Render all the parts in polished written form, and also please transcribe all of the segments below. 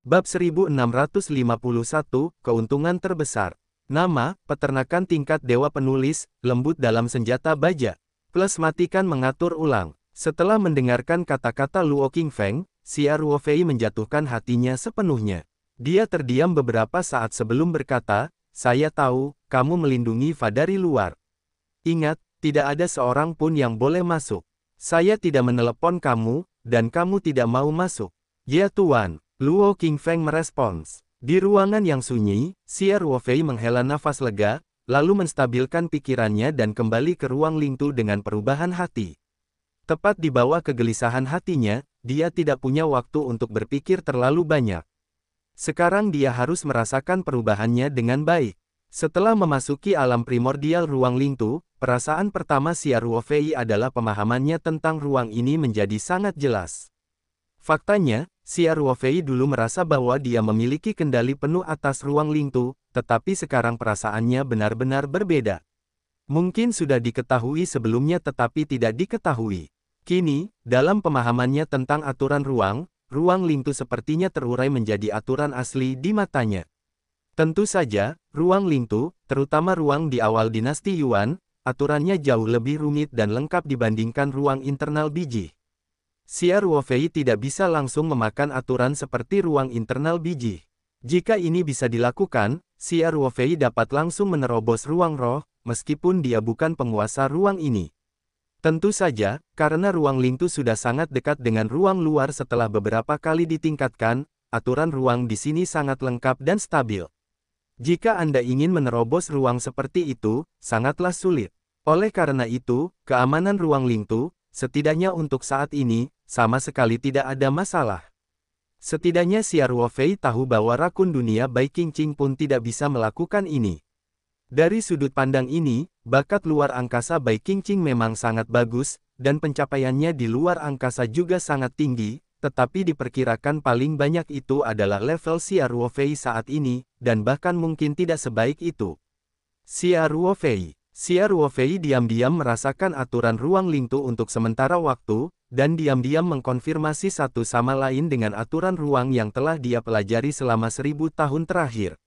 Bab 1651, Keuntungan Terbesar. Nama, peternakan tingkat dewa penulis, lembut dalam senjata baja. Plus matikan mengatur ulang. Setelah mendengarkan kata-kata Luo Qingfeng, Xia Ruofei menjatuhkan hatinya sepenuhnya. Dia terdiam beberapa saat sebelum berkata, saya tahu, kamu melindungi Fa dari luar. Ingat, tidak ada seorang pun yang boleh masuk. Saya tidak menelepon kamu, dan kamu tidak mau masuk. Ya Tuan, Luo Qingfeng merespons. Di ruangan yang sunyi, Xia Ruofei menghela nafas lega, lalu menstabilkan pikirannya dan kembali ke ruang Lingtu dengan perubahan hati. Tepat di bawah kegelisahan hatinya, dia tidak punya waktu untuk berpikir terlalu banyak. Sekarang dia harus merasakan perubahannya dengan baik. Setelah memasuki alam primordial ruang Lingtu, perasaan pertama Xia Ruofei adalah pemahamannya tentang ruang ini menjadi sangat jelas. Faktanya, Xia Ruofei dulu merasa bahwa dia memiliki kendali penuh atas ruang Lingtu, tetapi sekarang perasaannya benar-benar berbeda. Mungkin sudah diketahui sebelumnya tetapi tidak diketahui. Kini, dalam pemahamannya tentang aturan ruang Lingtu sepertinya terurai menjadi aturan asli di matanya. Tentu saja, ruang Lingtu, terutama ruang di awal dinasti Yuan, aturannya jauh lebih rumit dan lengkap dibandingkan ruang internal biji. Xia Ruofei tidak bisa langsung memakan aturan seperti ruang internal biji. Jika ini bisa dilakukan, Xia Ruofei dapat langsung menerobos ruang roh, meskipun dia bukan penguasa ruang ini. Tentu saja, karena ruang Lingtu sudah sangat dekat dengan ruang luar setelah beberapa kali ditingkatkan, aturan ruang di sini sangat lengkap dan stabil. Jika Anda ingin menerobos ruang seperti itu, sangatlah sulit. Oleh karena itu, keamanan ruang Lingtu, setidaknya untuk saat ini, sama sekali tidak ada masalah. Setidaknya Xia Ruofei tahu bahwa rakun dunia Bai Qingqing pun tidak bisa melakukan ini. Dari sudut pandang ini, bakat luar angkasa Bai Qingqing memang sangat bagus, dan pencapaiannya di luar angkasa juga sangat tinggi, tetapi diperkirakan paling banyak itu adalah level Xia Ruofei saat ini, dan bahkan mungkin tidak sebaik itu. Xia Ruofei diam-diam merasakan aturan ruang Lingtu untuk sementara waktu, dan diam-diam mengkonfirmasi satu sama lain dengan aturan ruang yang telah dia pelajari selama 1000 tahun terakhir.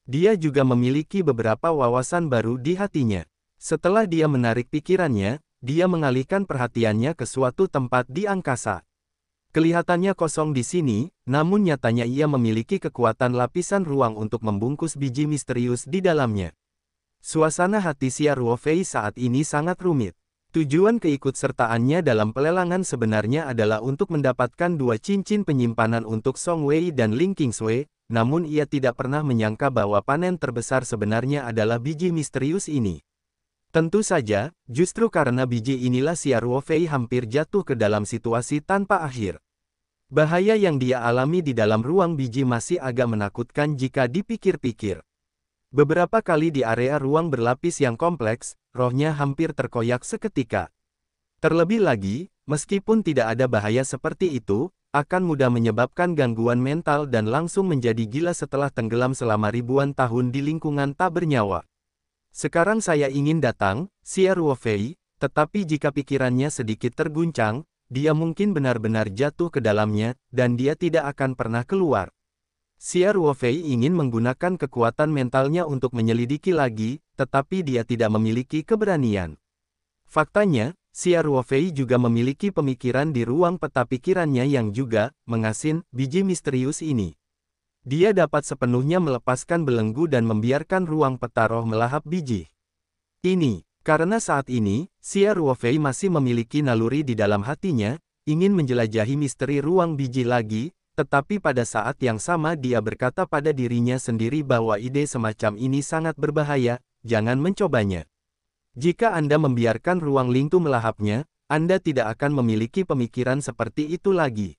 Dia juga memiliki beberapa wawasan baru di hatinya. Setelah dia menarik pikirannya, dia mengalihkan perhatiannya ke suatu tempat di angkasa. Kelihatannya kosong di sini, namun nyatanya ia memiliki kekuatan lapisan ruang untuk membungkus biji misterius di dalamnya. Suasana hati Xia Ruofei saat ini sangat rumit. Tujuan keikutsertaannya dalam pelelangan sebenarnya adalah untuk mendapatkan 2 cincin penyimpanan untuk Song Wei dan Ling Qingsui, namun ia tidak pernah menyangka bahwa panen terbesar sebenarnya adalah biji misterius ini. Tentu saja, justru karena biji inilah Xia Ruofei hampir jatuh ke dalam situasi tanpa akhir. Bahaya yang dia alami di dalam ruang biji masih agak menakutkan jika dipikir-pikir. Beberapa kali di area ruang berlapis yang kompleks, rohnya hampir terkoyak seketika. Terlebih lagi, meskipun tidak ada bahaya seperti itu, akan mudah menyebabkan gangguan mental dan langsung menjadi gila setelah tenggelam selama ribuan tahun di lingkungan tak bernyawa. Sekarang saya ingin datang, Xia Ruofei, tetapi jika pikirannya sedikit terguncang, dia mungkin benar-benar jatuh ke dalamnya, dan dia tidak akan pernah keluar. Xia Ruofei ingin menggunakan kekuatan mentalnya untuk menyelidiki lagi, tetapi dia tidak memiliki keberanian. Faktanya, Xia Ruofei juga memiliki pemikiran di ruang peta pikirannya yang juga mengasin biji misterius ini. Dia dapat sepenuhnya melepaskan belenggu dan membiarkan ruang peta roh melahap biji ini. Karena saat ini, Xia Ruofei masih memiliki naluri di dalam hatinya, ingin menjelajahi misteri ruang biji lagi, tetapi pada saat yang sama dia berkata pada dirinya sendiri bahwa ide semacam ini sangat berbahaya, jangan mencobanya. Jika Anda membiarkan ruang Lingtu melahapnya, Anda tidak akan memiliki pemikiran seperti itu lagi.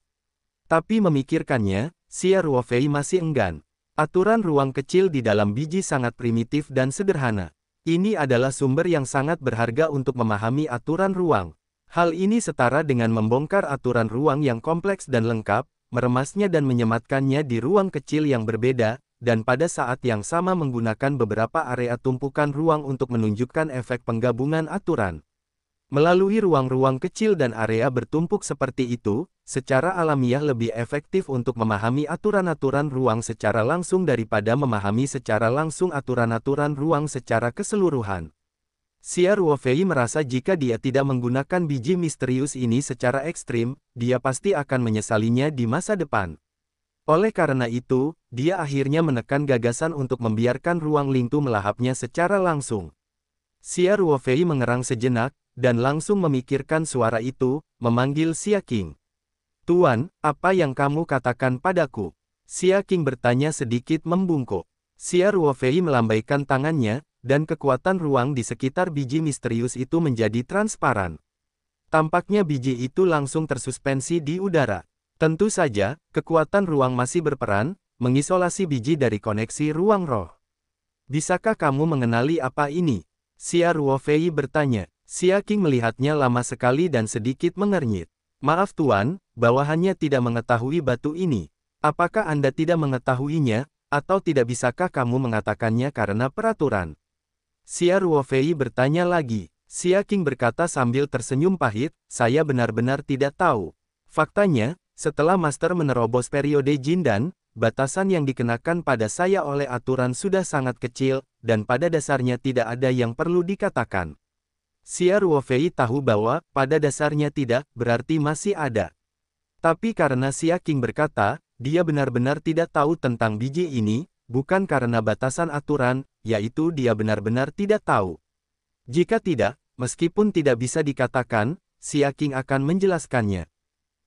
Tapi memikirkannya, Xia Ruofei masih enggan. Aturan ruang kecil di dalam biji sangat primitif dan sederhana. Ini adalah sumber yang sangat berharga untuk memahami aturan ruang. Hal ini setara dengan membongkar aturan ruang yang kompleks dan lengkap, meremasnya dan menyematkannya di ruang kecil yang berbeda, dan pada saat yang sama menggunakan beberapa area tumpukan ruang untuk menunjukkan efek penggabungan aturan. Melalui ruang-ruang kecil dan area bertumpuk seperti itu, secara alamiah lebih efektif untuk memahami aturan-aturan ruang secara langsung daripada memahami secara langsung aturan-aturan ruang secara keseluruhan. Xia Ruofei merasa jika dia tidak menggunakan biji misterius ini secara ekstrim, dia pasti akan menyesalinya di masa depan. Oleh karena itu, dia akhirnya menekan gagasan untuk membiarkan ruang Lingtu melahapnya secara langsung. Xia Ruofei mengerang sejenak, dan langsung memikirkan suara itu, memanggil Xia Qing. Tuan, apa yang kamu katakan padaku? Xia Qing bertanya sedikit membungkuk. Xia Ruofei melambaikan tangannya, dan kekuatan ruang di sekitar biji misterius itu menjadi transparan. Tampaknya biji itu langsung tersuspensi di udara. Tentu saja, kekuatan ruang masih berperan, mengisolasi biji dari koneksi ruang roh. Bisakah kamu mengenali apa ini? Xia Ruofei bertanya. Xia Qing melihatnya lama sekali dan sedikit mengernyit. Maaf Tuan, bawahannya tidak mengetahui batu ini. Apakah Anda tidak mengetahuinya, atau tidak bisakah kamu mengatakannya karena peraturan? Xia Ruofei bertanya lagi. Xia Qing berkata sambil tersenyum pahit, saya benar-benar tidak tahu. Faktanya, setelah Master menerobos periode Jindan, batasan yang dikenakan pada saya oleh aturan sudah sangat kecil, dan pada dasarnya tidak ada yang perlu dikatakan. Xia Ruofei tahu bahwa, pada dasarnya tidak, berarti masih ada. Tapi karena Xia Qing berkata, dia benar-benar tidak tahu tentang biji ini, bukan karena batasan aturan, yaitu dia benar-benar tidak tahu. Jika tidak, meskipun tidak bisa dikatakan, Xia Qing akan menjelaskannya.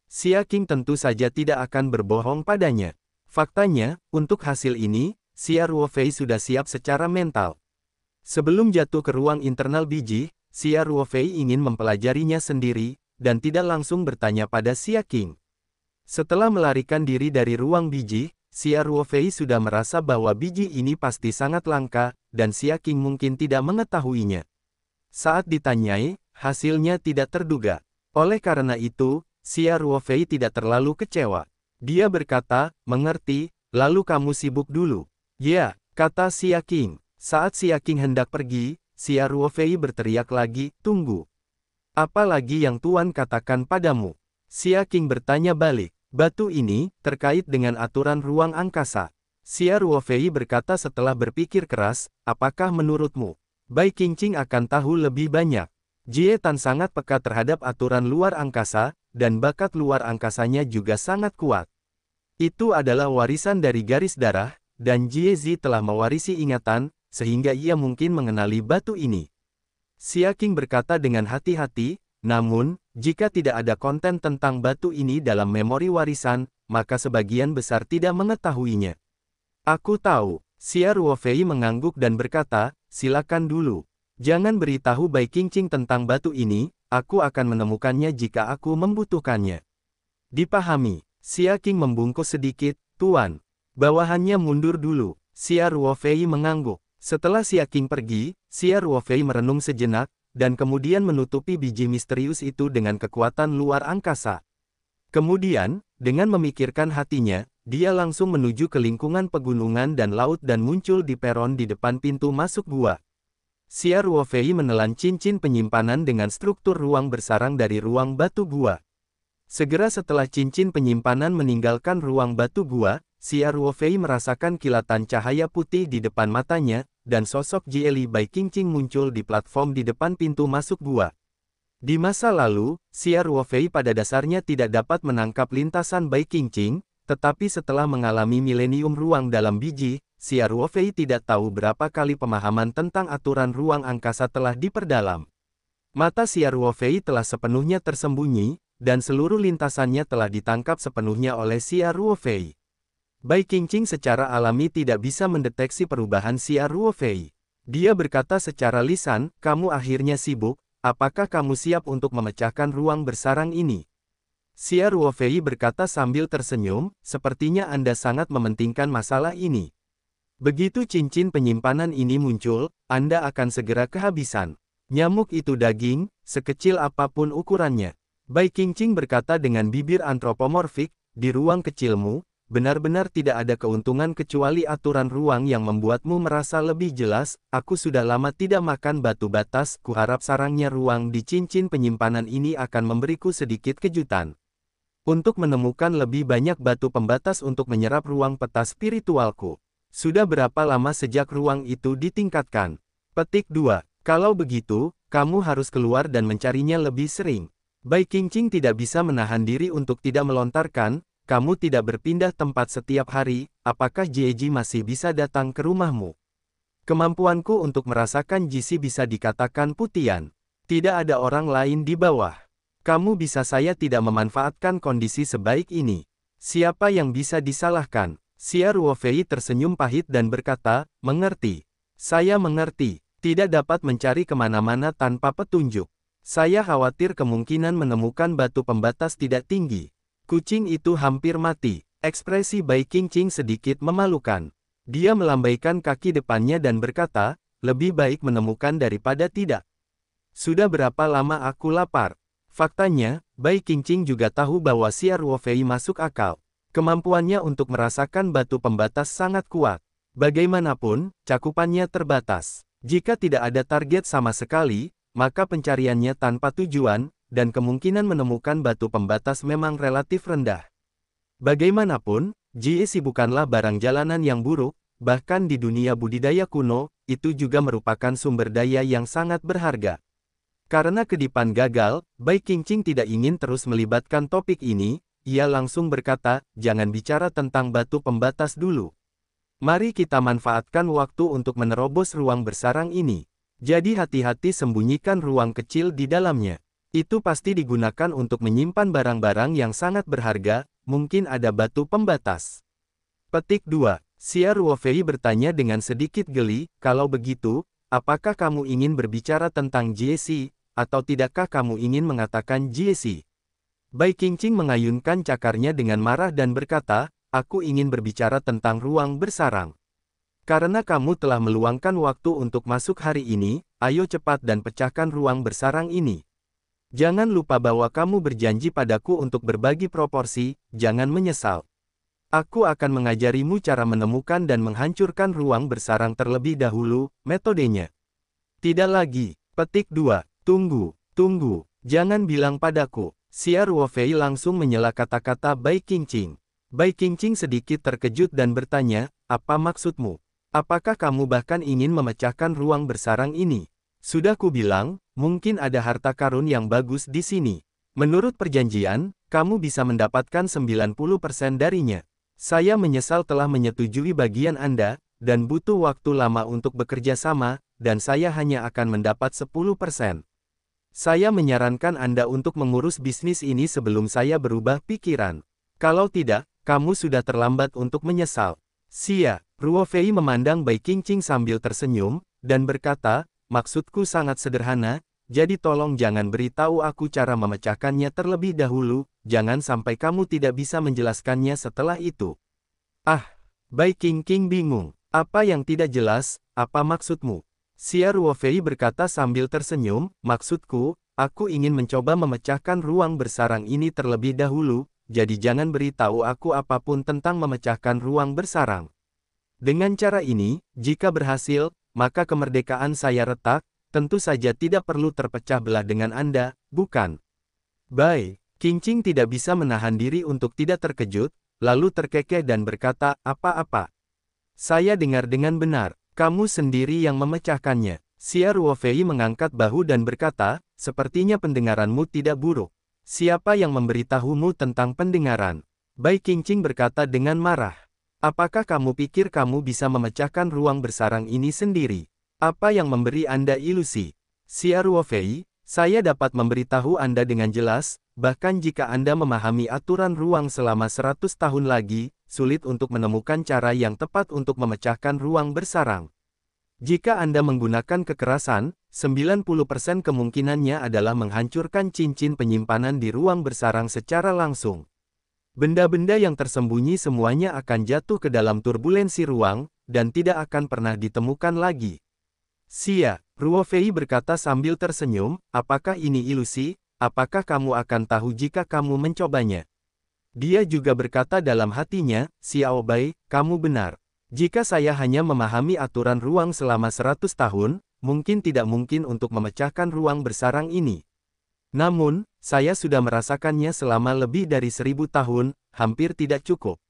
Xia Qing tentu saja tidak akan berbohong padanya. Faktanya, untuk hasil ini, Xia Ruofei sudah siap secara mental. Sebelum jatuh ke ruang internal biji, Xia Ruofei ingin mempelajarinya sendiri, dan tidak langsung bertanya pada Xia Qing. Setelah melarikan diri dari ruang biji, Xia Ruofei sudah merasa bahwa biji ini pasti sangat langka, dan Xia Qing mungkin tidak mengetahuinya. Saat ditanyai, hasilnya tidak terduga. Oleh karena itu, Xia Ruofei tidak terlalu kecewa. Dia berkata, mengerti, lalu kamu sibuk dulu. Ya, kata Xia Qing. Saat Xia Qing hendak pergi, Xia Ruofei berteriak lagi, tunggu. Apa lagi yang Tuan katakan padamu? Xia Qing bertanya balik. Batu ini, terkait dengan aturan ruang angkasa. Xia Ruofei berkata setelah berpikir keras, apakah menurutmu, Bai Qingqing akan tahu lebih banyak? Jie Tan sangat peka terhadap aturan luar angkasa, dan bakat luar angkasanya juga sangat kuat. Itu adalah warisan dari garis darah, dan Jie Zi telah mewarisi ingatan, sehingga ia mungkin mengenali batu ini. Xia Qing berkata dengan hati-hati, namun, jika tidak ada konten tentang batu ini dalam memori warisan, maka sebagian besar tidak mengetahuinya. Aku tahu. Xia Ruofei mengangguk dan berkata, silakan dulu. Jangan beritahu Bai Qingqing tentang batu ini, aku akan menemukannya jika aku membutuhkannya. Dipahami. Xia Qing membungkuk sedikit, Tuan. Bawahannya mundur dulu. Xia Ruofei mengangguk. Setelah Xia Qing pergi, Xia Ruofei merenung sejenak, dan kemudian menutupi biji misterius itu dengan kekuatan luar angkasa. Kemudian, dengan memikirkan hatinya, dia langsung menuju ke lingkungan pegunungan dan laut dan muncul di peron di depan pintu masuk gua. Xia Ruofei menelan cincin penyimpanan dengan struktur ruang bersarang dari ruang batu gua. Segera setelah cincin penyimpanan meninggalkan ruang batu gua, Xia Ruofei merasakan kilatan cahaya putih di depan matanya, dan sosok Jie Li Bai Qingqing muncul di platform di depan pintu masuk gua. Di masa lalu, Xia Ruofei pada dasarnya tidak dapat menangkap lintasan Bai Qingqing, tetapi setelah mengalami milenium ruang dalam biji, Xia Ruofei tidak tahu berapa kali pemahaman tentang aturan ruang angkasa telah diperdalam. Mata Xia Ruofei telah sepenuhnya tersembunyi, dan seluruh lintasannya telah ditangkap sepenuhnya oleh Xia Ruofei. Bai Qingqing secara alami tidak bisa mendeteksi perubahan Xia Ruofei. Dia berkata secara lisan, kamu akhirnya sibuk, apakah kamu siap untuk memecahkan ruang bersarang ini? Xia Ruofei berkata sambil tersenyum, sepertinya Anda sangat mementingkan masalah ini. Begitu cincin penyimpanan ini muncul, Anda akan segera kehabisan. Nyamuk itu daging, sekecil apapun ukurannya. Bai Qingqing berkata dengan bibir antropomorfik, di ruang kecilmu, benar-benar tidak ada keuntungan kecuali aturan ruang yang membuatmu merasa lebih jelas. Aku sudah lama tidak makan batu batas, kuharap sarangnya ruang di cincin penyimpanan ini akan memberiku sedikit kejutan. Untuk menemukan lebih banyak batu pembatas untuk menyerap ruang peta spiritualku. Sudah berapa lama sejak ruang itu ditingkatkan? Petik 2. Kalau begitu, kamu harus keluar dan mencarinya lebih sering. Bai Qingqing tidak bisa menahan diri untuk tidak melontarkan, kamu tidak berpindah tempat setiap hari, apakah Jieji masih bisa datang ke rumahmu? Kemampuanku untuk merasakan Jisi bisa dikatakan putihan. Tidak ada orang lain di bawah. Kamu bisa saya tidak memanfaatkan kondisi sebaik ini. Siapa yang bisa disalahkan? Xia Ruofei tersenyum pahit dan berkata, mengerti. Saya mengerti. Tidak dapat mencari kemana-mana tanpa petunjuk. Saya khawatir kemungkinan menemukan batu pembatas tidak tinggi. Kucing itu hampir mati. Ekspresi Bai Qingqing sedikit memalukan. Dia melambaikan kaki depannya dan berkata, lebih baik menemukan daripada tidak. Sudah berapa lama aku lapar? Faktanya, Bai Qingqing juga tahu bahwa Xia Ruofei masuk akal. Kemampuannya untuk merasakan batu pembatas sangat kuat. Bagaimanapun, cakupannya terbatas. Jika tidak ada target sama sekali, maka pencariannya tanpa tujuan, dan kemungkinan menemukan batu pembatas memang relatif rendah. Bagaimanapun, Jisi bukanlah barang jalanan yang buruk, bahkan di dunia budidaya kuno, itu juga merupakan sumber daya yang sangat berharga. Karena kedipan gagal, Bai Qingqing tidak ingin terus melibatkan topik ini, ia langsung berkata, jangan bicara tentang batu pembatas dulu. Mari kita manfaatkan waktu untuk menerobos ruang bersarang ini. Jadi hati-hati sembunyikan ruang kecil di dalamnya. Itu pasti digunakan untuk menyimpan barang-barang yang sangat berharga, mungkin ada batu pembatas. Petik 2. Xia Ruofei bertanya dengan sedikit geli, kalau begitu, apakah kamu ingin berbicara tentang Jieshi, atau tidakkah kamu ingin mengatakan Jieshi? Bai Qingqing mengayunkan cakarnya dengan marah dan berkata, aku ingin berbicara tentang ruang bersarang. Karena kamu telah meluangkan waktu untuk masuk hari ini, ayo cepat dan pecahkan ruang bersarang ini. Jangan lupa bahwa kamu berjanji padaku untuk berbagi proporsi, jangan menyesal. Aku akan mengajarimu cara menemukan dan menghancurkan ruang bersarang terlebih dahulu, metodenya. Tidak lagi. Petik 2. Tunggu, jangan bilang padaku. Xia Ruofei langsung menyela kata-kata Bai Qingqing. Bai Qingqing sedikit terkejut dan bertanya, apa maksudmu? Apakah kamu bahkan ingin memecahkan ruang bersarang ini? Sudah kubilang, mungkin ada harta karun yang bagus di sini. Menurut perjanjian, kamu bisa mendapatkan 90% darinya. Saya menyesal telah menyetujui bagian Anda, dan butuh waktu lama untuk bekerja sama, dan saya hanya akan mendapat 10%. Saya menyarankan Anda untuk mengurus bisnis ini sebelum saya berubah pikiran. Kalau tidak, kamu sudah terlambat untuk menyesal. Xia Ruofei memandang Bai Qingqing sambil tersenyum, dan berkata, maksudku sangat sederhana, jadi tolong jangan beritahu aku cara memecahkannya terlebih dahulu, jangan sampai kamu tidak bisa menjelaskannya setelah itu. Ah, Bai Qingqing bingung, apa yang tidak jelas, apa maksudmu? Xia Ruofei berkata sambil tersenyum, maksudku, aku ingin mencoba memecahkan ruang bersarang ini terlebih dahulu, jadi jangan beritahu aku apapun tentang memecahkan ruang bersarang. Dengan cara ini, jika berhasil, maka kemerdekaan saya retak, tentu saja tidak perlu terpecah belah dengan Anda, bukan? Bai Qingqing tidak bisa menahan diri untuk tidak terkejut, lalu terkekeh dan berkata, apa-apa? Saya dengar dengan benar, kamu sendiri yang memecahkannya. Xia Ruofei mengangkat bahu dan berkata, sepertinya pendengaranmu tidak buruk. Siapa yang memberitahumu tentang pendengaran? Bai Qingqing berkata dengan marah. Apakah kamu pikir kamu bisa memecahkan ruang bersarang ini sendiri? Apa yang memberi Anda ilusi? Xia Ruofei, saya dapat memberitahu Anda dengan jelas, bahkan jika Anda memahami aturan ruang selama 100 tahun lagi, sulit untuk menemukan cara yang tepat untuk memecahkan ruang bersarang. Jika Anda menggunakan kekerasan, 90% kemungkinannya adalah menghancurkan cincin penyimpanan di ruang bersarang secara langsung. Benda-benda yang tersembunyi semuanya akan jatuh ke dalam turbulensi ruang, dan tidak akan pernah ditemukan lagi. Xia Ruofei berkata sambil tersenyum, apakah ini ilusi? Apakah kamu akan tahu jika kamu mencobanya? Dia juga berkata dalam hatinya, Xiao Bai, kamu benar. Jika saya hanya memahami aturan ruang selama 100 tahun, mungkin tidak mungkin untuk memecahkan ruang bersarang ini. Namun, saya sudah merasakannya selama lebih dari 1000 tahun, hampir tidak cukup.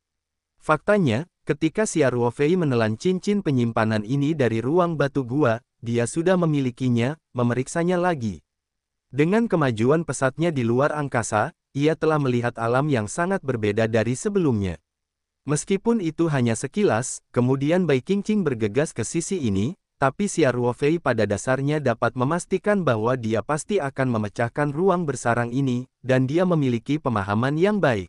Faktanya, ketika Xia Ruofei menelan cincin penyimpanan ini dari ruang batu gua, dia sudah memilikinya, memeriksanya lagi. Dengan kemajuan pesatnya di luar angkasa, ia telah melihat alam yang sangat berbeda dari sebelumnya. Meskipun itu hanya sekilas, kemudian Bai Qingqing bergegas ke sisi ini, tapi Xia Ruofei pada dasarnya dapat memastikan bahwa dia pasti akan memecahkan ruang bersarang ini, dan dia memiliki pemahaman yang baik.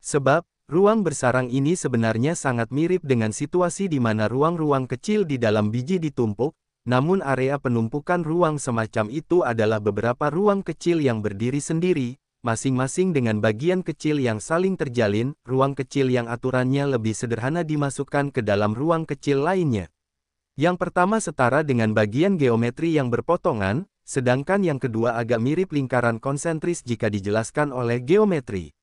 Sebab, ruang bersarang ini sebenarnya sangat mirip dengan situasi di mana ruang-ruang kecil di dalam biji ditumpuk, namun area penumpukan ruang semacam itu adalah beberapa ruang kecil yang berdiri sendiri, masing-masing dengan bagian kecil yang saling terjalin, ruang kecil yang aturannya lebih sederhana dimasukkan ke dalam ruang kecil lainnya. Yang pertama setara dengan bagian geometri yang berpotongan, sedangkan yang kedua agak mirip lingkaran konsentris jika dijelaskan oleh geometri.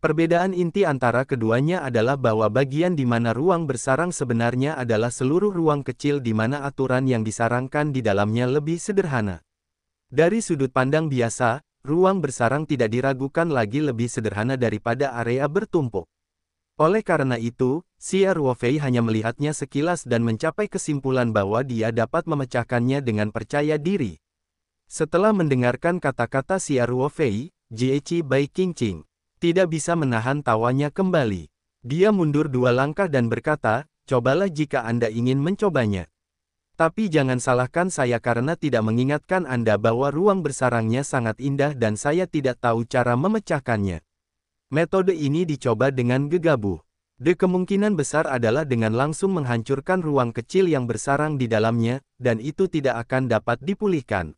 Perbedaan inti antara keduanya adalah bahwa bagian di mana ruang bersarang sebenarnya adalah seluruh ruang kecil di mana aturan yang disarangkan di dalamnya lebih sederhana. Dari sudut pandang biasa, ruang bersarang tidak diragukan lagi lebih sederhana daripada area bertumpuk. Oleh karena itu, Xia Ruofei hanya melihatnya sekilas dan mencapai kesimpulan bahwa dia dapat memecahkannya dengan percaya diri. Setelah mendengarkan kata-kata Xia Ruofei, Jiechi Bai Qingqing tidak bisa menahan tawanya kembali. Dia mundur 2 langkah dan berkata, cobalah jika Anda ingin mencobanya. Tapi jangan salahkan saya karena tidak mengingatkan Anda bahwa ruang bersarangnya sangat indah dan saya tidak tahu cara memecahkannya. Metode ini dicoba dengan gegabah. Kemungkinan besar adalah dengan langsung menghancurkan ruang kecil yang bersarang di dalamnya, dan itu tidak akan dapat dipulihkan.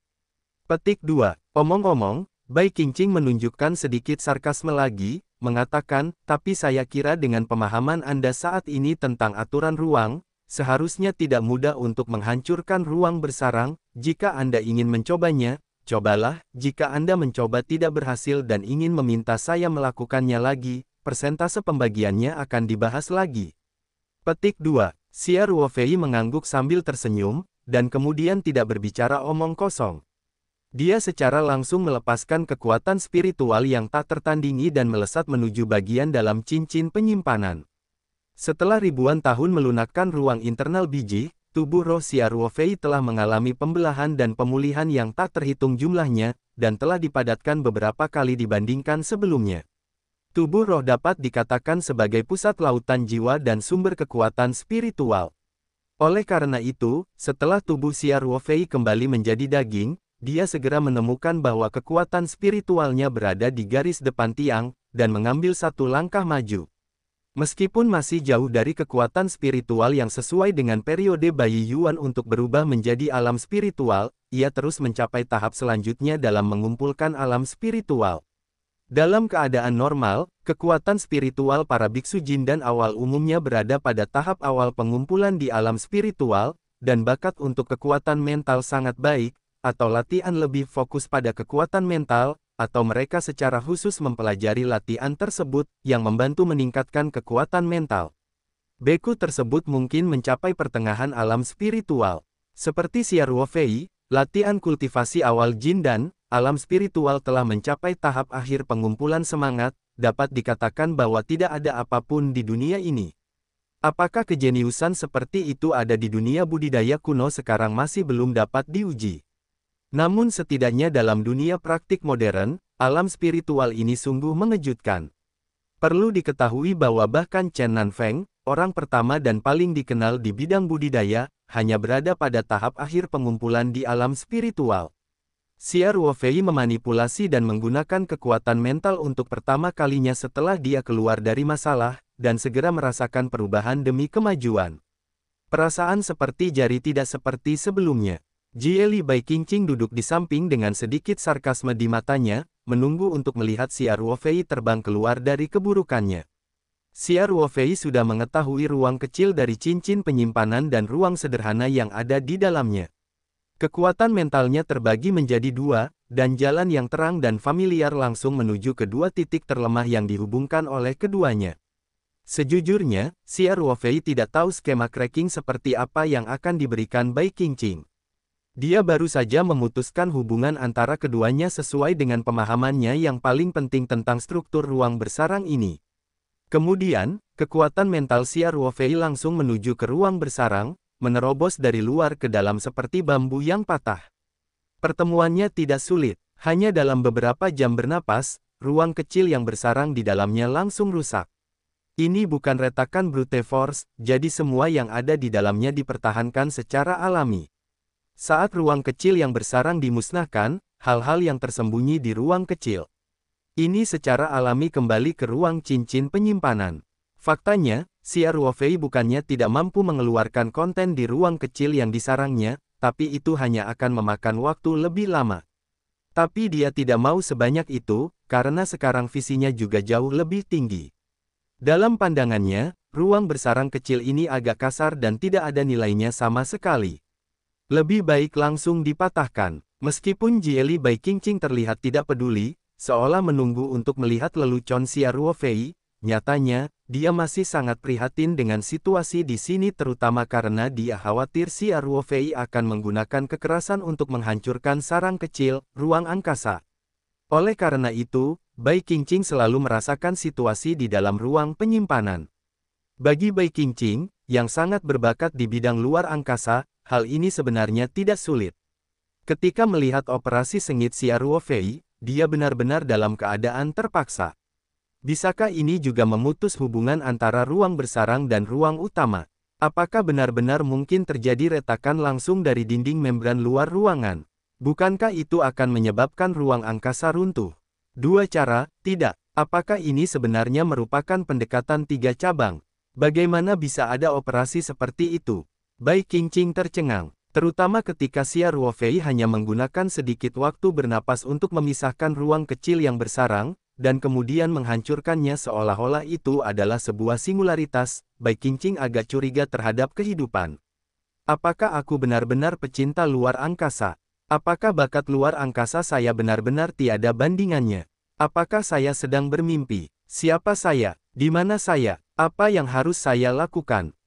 Petik 2. Omong-omong, Bai Qingqing menunjukkan sedikit sarkasme lagi, mengatakan, tapi saya kira dengan pemahaman Anda saat ini tentang aturan ruang, seharusnya tidak mudah untuk menghancurkan ruang bersarang. Jika Anda ingin mencobanya, cobalah. Jika Anda mencoba tidak berhasil dan ingin meminta saya melakukannya lagi, persentase pembagiannya akan dibahas lagi. Petik 2. Xia Ruofei mengangguk sambil tersenyum, dan kemudian tidak berbicara omong kosong. Dia secara langsung melepaskan kekuatan spiritual yang tak tertandingi dan melesat menuju bagian dalam cincin penyimpanan. Setelah ribuan tahun melunakkan ruang internal biji, tubuh roh Xia Ruofei telah mengalami pembelahan dan pemulihan yang tak terhitung jumlahnya, dan telah dipadatkan beberapa kali dibandingkan sebelumnya. Tubuh roh dapat dikatakan sebagai pusat lautan jiwa dan sumber kekuatan spiritual. Oleh karena itu, setelah tubuh Xia Ruofei kembali menjadi daging, dia segera menemukan bahwa kekuatan spiritualnya berada di garis depan tiang, dan mengambil satu langkah maju. Meskipun masih jauh dari kekuatan spiritual yang sesuai dengan periode Bayi Yuan untuk berubah menjadi alam spiritual, ia terus mencapai tahap selanjutnya dalam mengumpulkan alam spiritual. Dalam keadaan normal, kekuatan spiritual para biksu jin dan awal umumnya berada pada tahap awal pengumpulan di alam spiritual, dan bakat untuk kekuatan mental sangat baik, atau latihan lebih fokus pada kekuatan mental, atau mereka secara khusus mempelajari latihan tersebut, yang membantu meningkatkan kekuatan mental. Beku tersebut mungkin mencapai pertengahan alam spiritual. Seperti Xia Ruofei, latihan kultivasi awal jin dan alam spiritual telah mencapai tahap akhir pengumpulan semangat, dapat dikatakan bahwa tidak ada apapun di dunia ini. Apakah kejeniusan seperti itu ada di dunia budidaya kuno sekarang masih belum dapat diuji. Namun setidaknya dalam dunia praktik modern, alam spiritual ini sungguh mengejutkan. Perlu diketahui bahwa bahkan Chen Nanfeng, orang pertama dan paling dikenal di bidang budidaya, hanya berada pada tahap akhir pengumpulan di alam spiritual. Xia Ruofei memanipulasi dan menggunakan kekuatan mental untuk pertama kalinya setelah dia keluar dari masalah, dan segera merasakan perubahan demi kemajuan. Perasaan seperti jari tidak seperti sebelumnya. Jieli Bai Qingqing duduk di samping dengan sedikit sarkasme di matanya, menunggu untuk melihat Xia Ruofei terbang keluar dari keburukannya. Xia Ruofei sudah mengetahui ruang kecil dari cincin penyimpanan dan ruang sederhana yang ada di dalamnya. Kekuatan mentalnya terbagi menjadi 2, dan jalan yang terang dan familiar langsung menuju kedua titik terlemah yang dihubungkan oleh keduanya. Sejujurnya, Xia Ruofei tidak tahu skema cracking seperti apa yang akan diberikan Bai Qingqing. Dia baru saja memutuskan hubungan antara keduanya sesuai dengan pemahamannya yang paling penting tentang struktur ruang bersarang ini. Kemudian, kekuatan mental Xia Ruofei langsung menuju ke ruang bersarang, menerobos dari luar ke dalam seperti bambu yang patah. Pertemuannya tidak sulit, hanya dalam beberapa jam bernapas, ruang kecil yang bersarang di dalamnya langsung rusak. Ini bukan retakan brute force, jadi semua yang ada di dalamnya dipertahankan secara alami. Saat ruang kecil yang bersarang dimusnahkan, hal-hal yang tersembunyi di ruang kecil ini secara alami kembali ke ruang cincin penyimpanan. Faktanya, Xia Ruofei bukannya tidak mampu mengeluarkan konten di ruang kecil yang disarangnya, tapi itu hanya akan memakan waktu lebih lama. Tapi dia tidak mau sebanyak itu, karena sekarang visinya juga jauh lebih tinggi. Dalam pandangannya, ruang bersarang kecil ini agak kasar dan tidak ada nilainya sama sekali. Lebih baik langsung dipatahkan. Meskipun Jieli Bai Qingqing terlihat tidak peduli, seolah menunggu untuk melihat lelucon Xia Ruofei, nyatanya, dia masih sangat prihatin dengan situasi di sini terutama karena dia khawatir Xia Ruofei akan menggunakan kekerasan untuk menghancurkan sarang kecil, ruang angkasa. Oleh karena itu, Bai Qingqing selalu merasakan situasi di dalam ruang penyimpanan. Bagi Bai Qingqing, yang sangat berbakat di bidang luar angkasa, hal ini sebenarnya tidak sulit. Ketika melihat operasi sengit Xia Ruofei, dia benar-benar dalam keadaan terpaksa. Bisakah ini juga memutus hubungan antara ruang bersarang dan ruang utama? Apakah benar-benar mungkin terjadi retakan langsung dari dinding membran luar ruangan? Bukankah itu akan menyebabkan ruang angkasa runtuh? Dua cara, tidak. Apakah ini sebenarnya merupakan pendekatan tiga cabang? Bagaimana bisa ada operasi seperti itu? Bai Qingqing tercengang, terutama ketika Xia Ruofei hanya menggunakan sedikit waktu bernapas untuk memisahkan ruang kecil yang bersarang, dan kemudian menghancurkannya seolah-olah itu adalah sebuah singularitas. Bai Qingqing agak curiga terhadap kehidupan. Apakah aku benar-benar pecinta luar angkasa? Apakah bakat luar angkasa saya benar-benar tiada bandingannya? Apakah saya sedang bermimpi? Siapa saya? Di mana saya? Apa yang harus saya lakukan?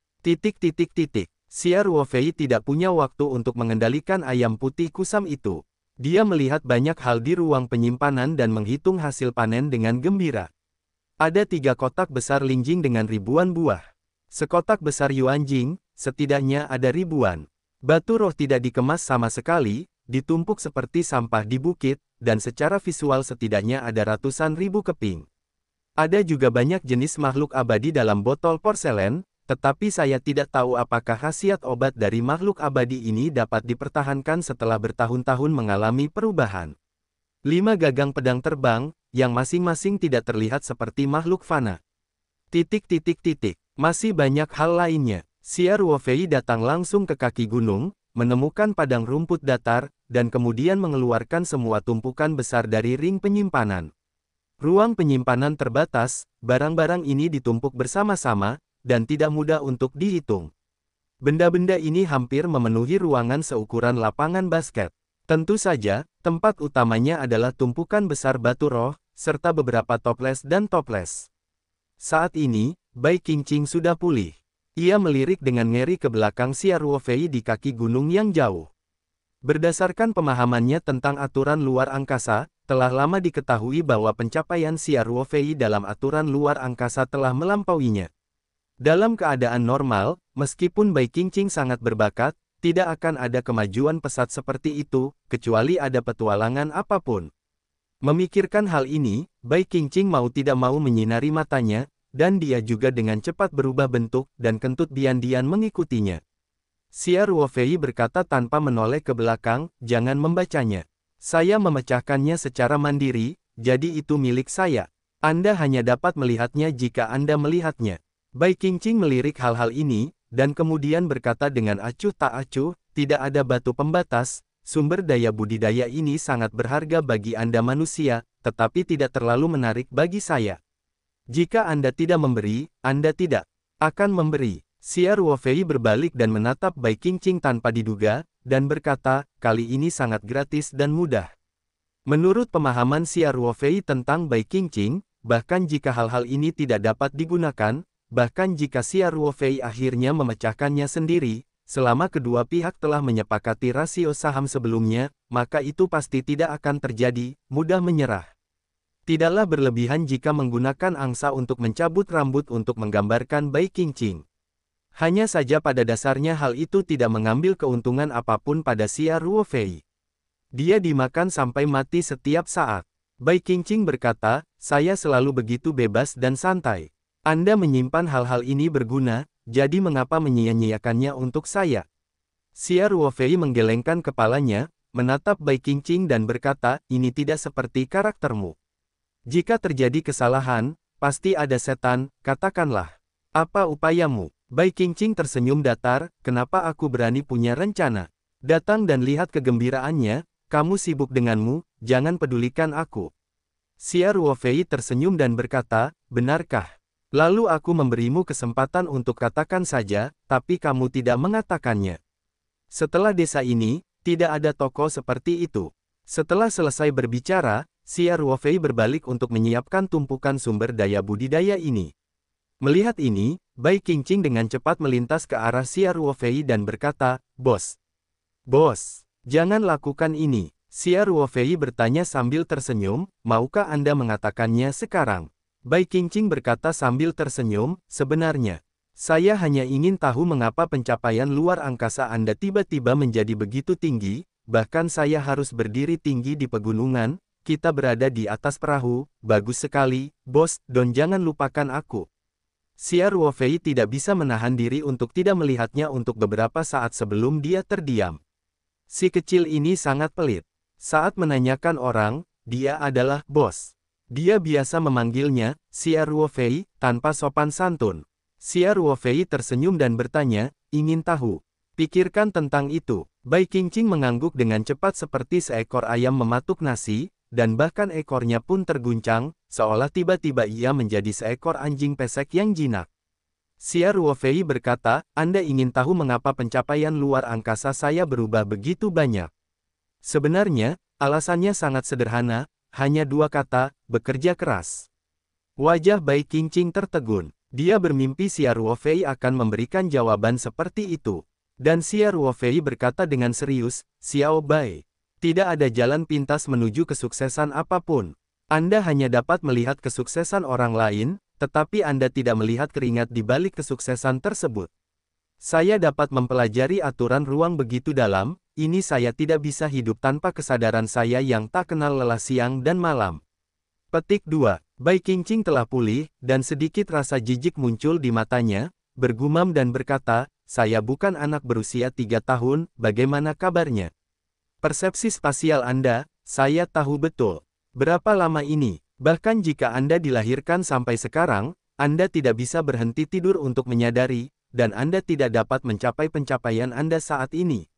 Xia Ruofei tidak punya waktu untuk mengendalikan ayam putih kusam itu. Dia melihat banyak hal di ruang penyimpanan dan menghitung hasil panen dengan gembira. Ada 3 kotak besar linjing dengan ribuan buah. Sekotak besar yuanjing, setidaknya ada ribuan. Batu roh tidak dikemas sama sekali, ditumpuk seperti sampah di bukit, dan secara visual setidaknya ada ratusan ribu keping. Ada juga banyak jenis makhluk abadi dalam botol porselen, tetapi saya tidak tahu apakah khasiat obat dari makhluk abadi ini dapat dipertahankan setelah bertahun-tahun mengalami perubahan. 5 gagang pedang terbang, yang masing-masing tidak terlihat seperti makhluk fana. Masih banyak hal lainnya. Xia Ruofei datang langsung ke kaki gunung, menemukan padang rumput datar, dan kemudian mengeluarkan semua tumpukan besar dari ring penyimpanan. Ruang penyimpanan terbatas, barang-barang ini ditumpuk bersama-sama, dan tidak mudah untuk dihitung. Benda-benda ini hampir memenuhi ruangan seukuran lapangan basket. Tentu saja, tempat utamanya adalah tumpukan besar batu roh, serta beberapa toples dan toples. Saat ini, Bai Qingqing sudah pulih. Ia melirik dengan ngeri ke belakang Xia Ruofei di kaki gunung yang jauh. Berdasarkan pemahamannya tentang aturan luar angkasa, telah lama diketahui bahwa pencapaian Xia Ruofei dalam aturan luar angkasa telah melampauinya. Dalam keadaan normal, meskipun Bai Qingqing sangat berbakat, tidak akan ada kemajuan pesat seperti itu, kecuali ada petualangan apapun. Memikirkan hal ini, Bai Qingqing mau tidak mau menyinari matanya, dan dia juga dengan cepat berubah bentuk, dan kentut dian-dian mengikutinya. Xia Ruofei berkata tanpa menoleh ke belakang, jangan membacanya. Saya memecahkannya secara mandiri, jadi itu milik saya. Anda hanya dapat melihatnya jika Anda melihatnya. Bai Qingqing melirik hal-hal ini, dan kemudian berkata dengan acuh tak acuh, tidak ada batu pembatas, sumber daya budidaya ini sangat berharga bagi Anda manusia, tetapi tidak terlalu menarik bagi saya. Jika Anda tidak memberi, Anda tidak akan memberi. Xia Ruofei berbalik dan menatap Bai Qingqing tanpa diduga, dan berkata, kali ini sangat gratis dan mudah. Menurut pemahaman Xia Ruofei tentang Bai Qingqing, bahkan jika hal-hal ini tidak dapat digunakan, bahkan jika Xia Ruofei akhirnya memecahkannya sendiri, selama kedua pihak telah menyepakati rasio saham sebelumnya, maka itu pasti tidak akan terjadi, mudah menyerah. Tidaklah berlebihan jika menggunakan angsa untuk mencabut rambut untuk menggambarkan Bai Qingqing. Hanya saja pada dasarnya hal itu tidak mengambil keuntungan apapun pada Xia Ruofei. Dia dimakan sampai mati setiap saat. Bai Qingqing berkata, saya selalu begitu bebas dan santai. Anda menyimpan hal-hal ini berguna, jadi mengapa menyia-nyiakannya untuk saya? Xia Ruofei menggelengkan kepalanya, menatap Bai Qingqing dan berkata, ini tidak seperti karaktermu. Jika terjadi kesalahan, pasti ada setan, katakanlah. Apa upayamu? Bai Qingqing tersenyum datar, kenapa aku berani punya rencana? Datang dan lihat kegembiraannya, kamu sibuk denganmu, jangan pedulikan aku. Xia Ruofei tersenyum dan berkata, benarkah? Lalu aku memberimu kesempatan untuk katakan saja, tapi kamu tidak mengatakannya. Setelah desa ini, tidak ada toko seperti itu. Setelah selesai berbicara, Xia Ruofei berbalik untuk menyiapkan tumpukan sumber daya budidaya ini. Melihat ini, Bai Qingqing dengan cepat melintas ke arah Xia Ruofei dan berkata, Bos. Bos, jangan lakukan ini. Xia Ruofei bertanya sambil tersenyum, maukah Anda mengatakannya sekarang? Bai Qingqing berkata sambil tersenyum, sebenarnya. Saya hanya ingin tahu mengapa pencapaian luar angkasa Anda tiba-tiba menjadi begitu tinggi, bahkan saya harus berdiri tinggi di pegunungan, kita berada di atas perahu, bagus sekali, bos, dan jangan lupakan aku. Xia Ruofei tidak bisa menahan diri untuk tidak melihatnya untuk beberapa saat sebelum dia terdiam. Si kecil ini sangat pelit. Saat menanyakan orang, dia adalah bos. Dia biasa memanggilnya, Xia Ruofei, tanpa sopan santun. Xia Ruofei tersenyum dan bertanya, ingin tahu. Pikirkan tentang itu. Bai Qingqing mengangguk dengan cepat seperti seekor ayam mematuk nasi, dan bahkan ekornya pun terguncang, seolah tiba-tiba ia menjadi seekor anjing pesek yang jinak. Xia Ruofei berkata, Anda ingin tahu mengapa pencapaian luar angkasa saya berubah begitu banyak? Sebenarnya, alasannya sangat sederhana, hanya dua kata, bekerja keras. Wajah Bai Qingqing tertegun. Dia bermimpi Xia Ruofei akan memberikan jawaban seperti itu. Dan Xia Ruofei berkata dengan serius, Xiao Bai. Tidak ada jalan pintas menuju kesuksesan apapun. Anda hanya dapat melihat kesuksesan orang lain, tetapi Anda tidak melihat keringat di balik kesuksesan tersebut. Saya dapat mempelajari aturan ruang begitu dalam, ini saya tidak bisa hidup tanpa kesadaran saya yang tak kenal lelah siang dan malam. Petik 2. Bai Qingqing telah pulih, dan sedikit rasa jijik muncul di matanya, bergumam dan berkata, saya bukan anak berusia 3 tahun, bagaimana kabarnya? Persepsi spasial Anda, saya tahu betul. Berapa lama ini? Bahkan jika Anda dilahirkan sampai sekarang, Anda tidak bisa berhenti tidur untuk menyadari, dan Anda tidak dapat mencapai pencapaian Anda saat ini.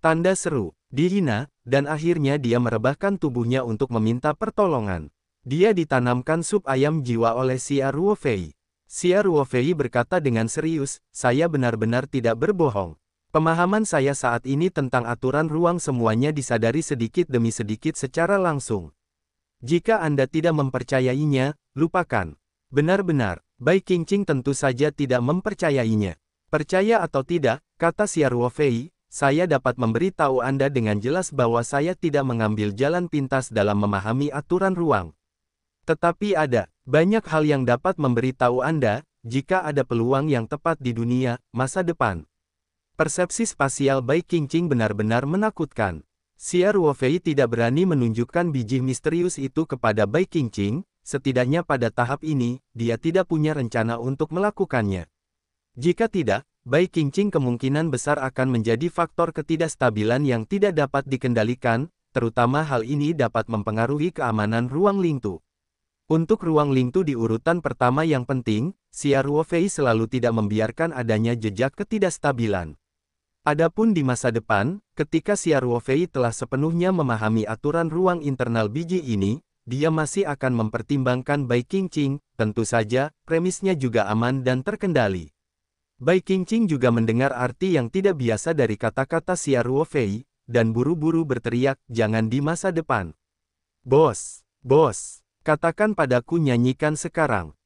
Tanda seru, dihina, dan akhirnya dia merebahkan tubuhnya untuk meminta pertolongan. Dia ditanamkan sup ayam jiwa oleh Xia Ruofei. Xia Ruofei berkata dengan serius, saya benar-benar tidak berbohong. Pemahaman saya saat ini tentang aturan ruang semuanya disadari sedikit demi sedikit secara langsung. Jika Anda tidak mempercayainya, lupakan. Benar-benar, Bai Qingqing tentu saja tidak mempercayainya. Percaya atau tidak, kata Xia Ruofei, saya dapat memberitahu Anda dengan jelas bahwa saya tidak mengambil jalan pintas dalam memahami aturan ruang. Tetapi ada banyak hal yang dapat memberitahu Anda, jika ada peluang yang tepat di dunia, masa depan. Persepsi spasial Bai Qingqing benar-benar menakutkan. Xia Ruofei tidak berani menunjukkan biji misterius itu kepada Bai Qingqing, setidaknya pada tahap ini, dia tidak punya rencana untuk melakukannya. Jika tidak, Bai Qingqing kemungkinan besar akan menjadi faktor ketidakstabilan yang tidak dapat dikendalikan, terutama hal ini dapat mempengaruhi keamanan ruang Lingtu. Untuk ruang Lingtu di urutan pertama yang penting, Xia Ruofei selalu tidak membiarkan adanya jejak ketidakstabilan. Adapun di masa depan, ketika Xia Ruofei telah sepenuhnya memahami aturan ruang internal biji ini, dia masih akan mempertimbangkan Bai Qingqing, tentu saja, premisnya juga aman dan terkendali. Bai Qingqing juga mendengar arti yang tidak biasa dari kata-kata Xia Ruofei, dan buru-buru berteriak, jangan di masa depan. Bos, katakan padaku nyanyikan sekarang.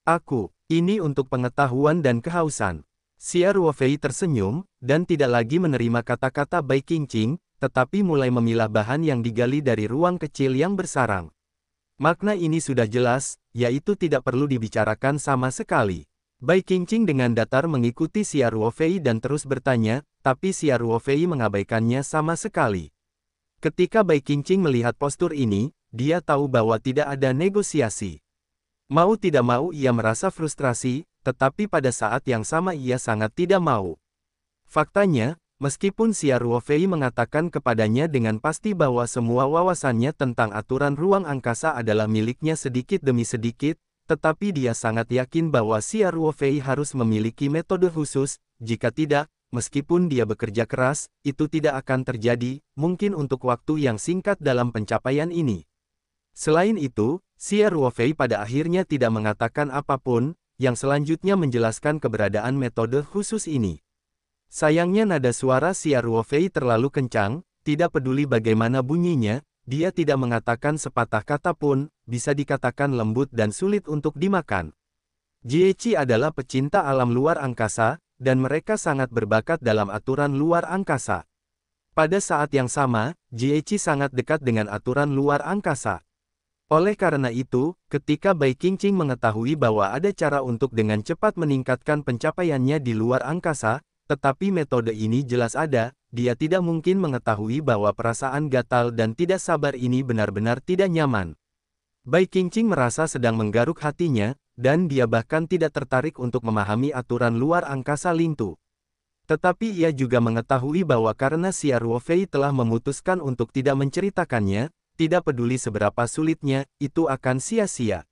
Ini untuk pengetahuan dan kehausan. Xia Ruofei tersenyum, dan tidak lagi menerima kata-kata Bai Qingqing, tetapi mulai memilah bahan yang digali dari ruang kecil yang bersarang. Makna ini sudah jelas, yaitu tidak perlu dibicarakan sama sekali. Bai Qingqing dengan datar mengikuti Xia Ruofei dan terus bertanya, tapi Xia Ruofei mengabaikannya sama sekali. Ketika Bai Qingqing melihat postur ini, dia tahu bahwa tidak ada negosiasi. Mau tidak mau ia merasa frustrasi, tetapi pada saat yang sama ia sangat tidak mau. Faktanya, meskipun Xia Ruofei mengatakan kepadanya dengan pasti bahwa semua wawasannya tentang aturan ruang angkasa adalah miliknya sedikit demi sedikit, tetapi dia sangat yakin bahwa Xia Ruofei harus memiliki metode khusus, jika tidak, meskipun dia bekerja keras, itu tidak akan terjadi, mungkin untuk waktu yang singkat dalam pencapaian ini. Selain itu, Xia Ruofei pada akhirnya tidak mengatakan apapun, yang selanjutnya menjelaskan keberadaan metode khusus ini. Sayangnya nada suara Xia Ruofei terlalu kencang, tidak peduli bagaimana bunyinya, dia tidak mengatakan sepatah kata pun, bisa dikatakan lembut dan sulit untuk dimakan. Jiechi adalah pecinta alam luar angkasa, dan mereka sangat berbakat dalam aturan luar angkasa. Pada saat yang sama, Jiechi sangat dekat dengan aturan luar angkasa. Oleh karena itu, ketika Bai Qingqing mengetahui bahwa ada cara untuk dengan cepat meningkatkan pencapaiannya di luar angkasa, tetapi metode ini jelas ada, dia tidak mungkin mengetahui bahwa perasaan gatal dan tidak sabar ini benar-benar tidak nyaman. Bai Qingqing merasa sedang menggaruk hatinya, dan dia bahkan tidak tertarik untuk memahami aturan luar angkasa Lingtu. Tetapi ia juga mengetahui bahwa karena Xia Ruofei telah memutuskan untuk tidak menceritakannya, tidak peduli seberapa sulitnya, itu akan sia-sia.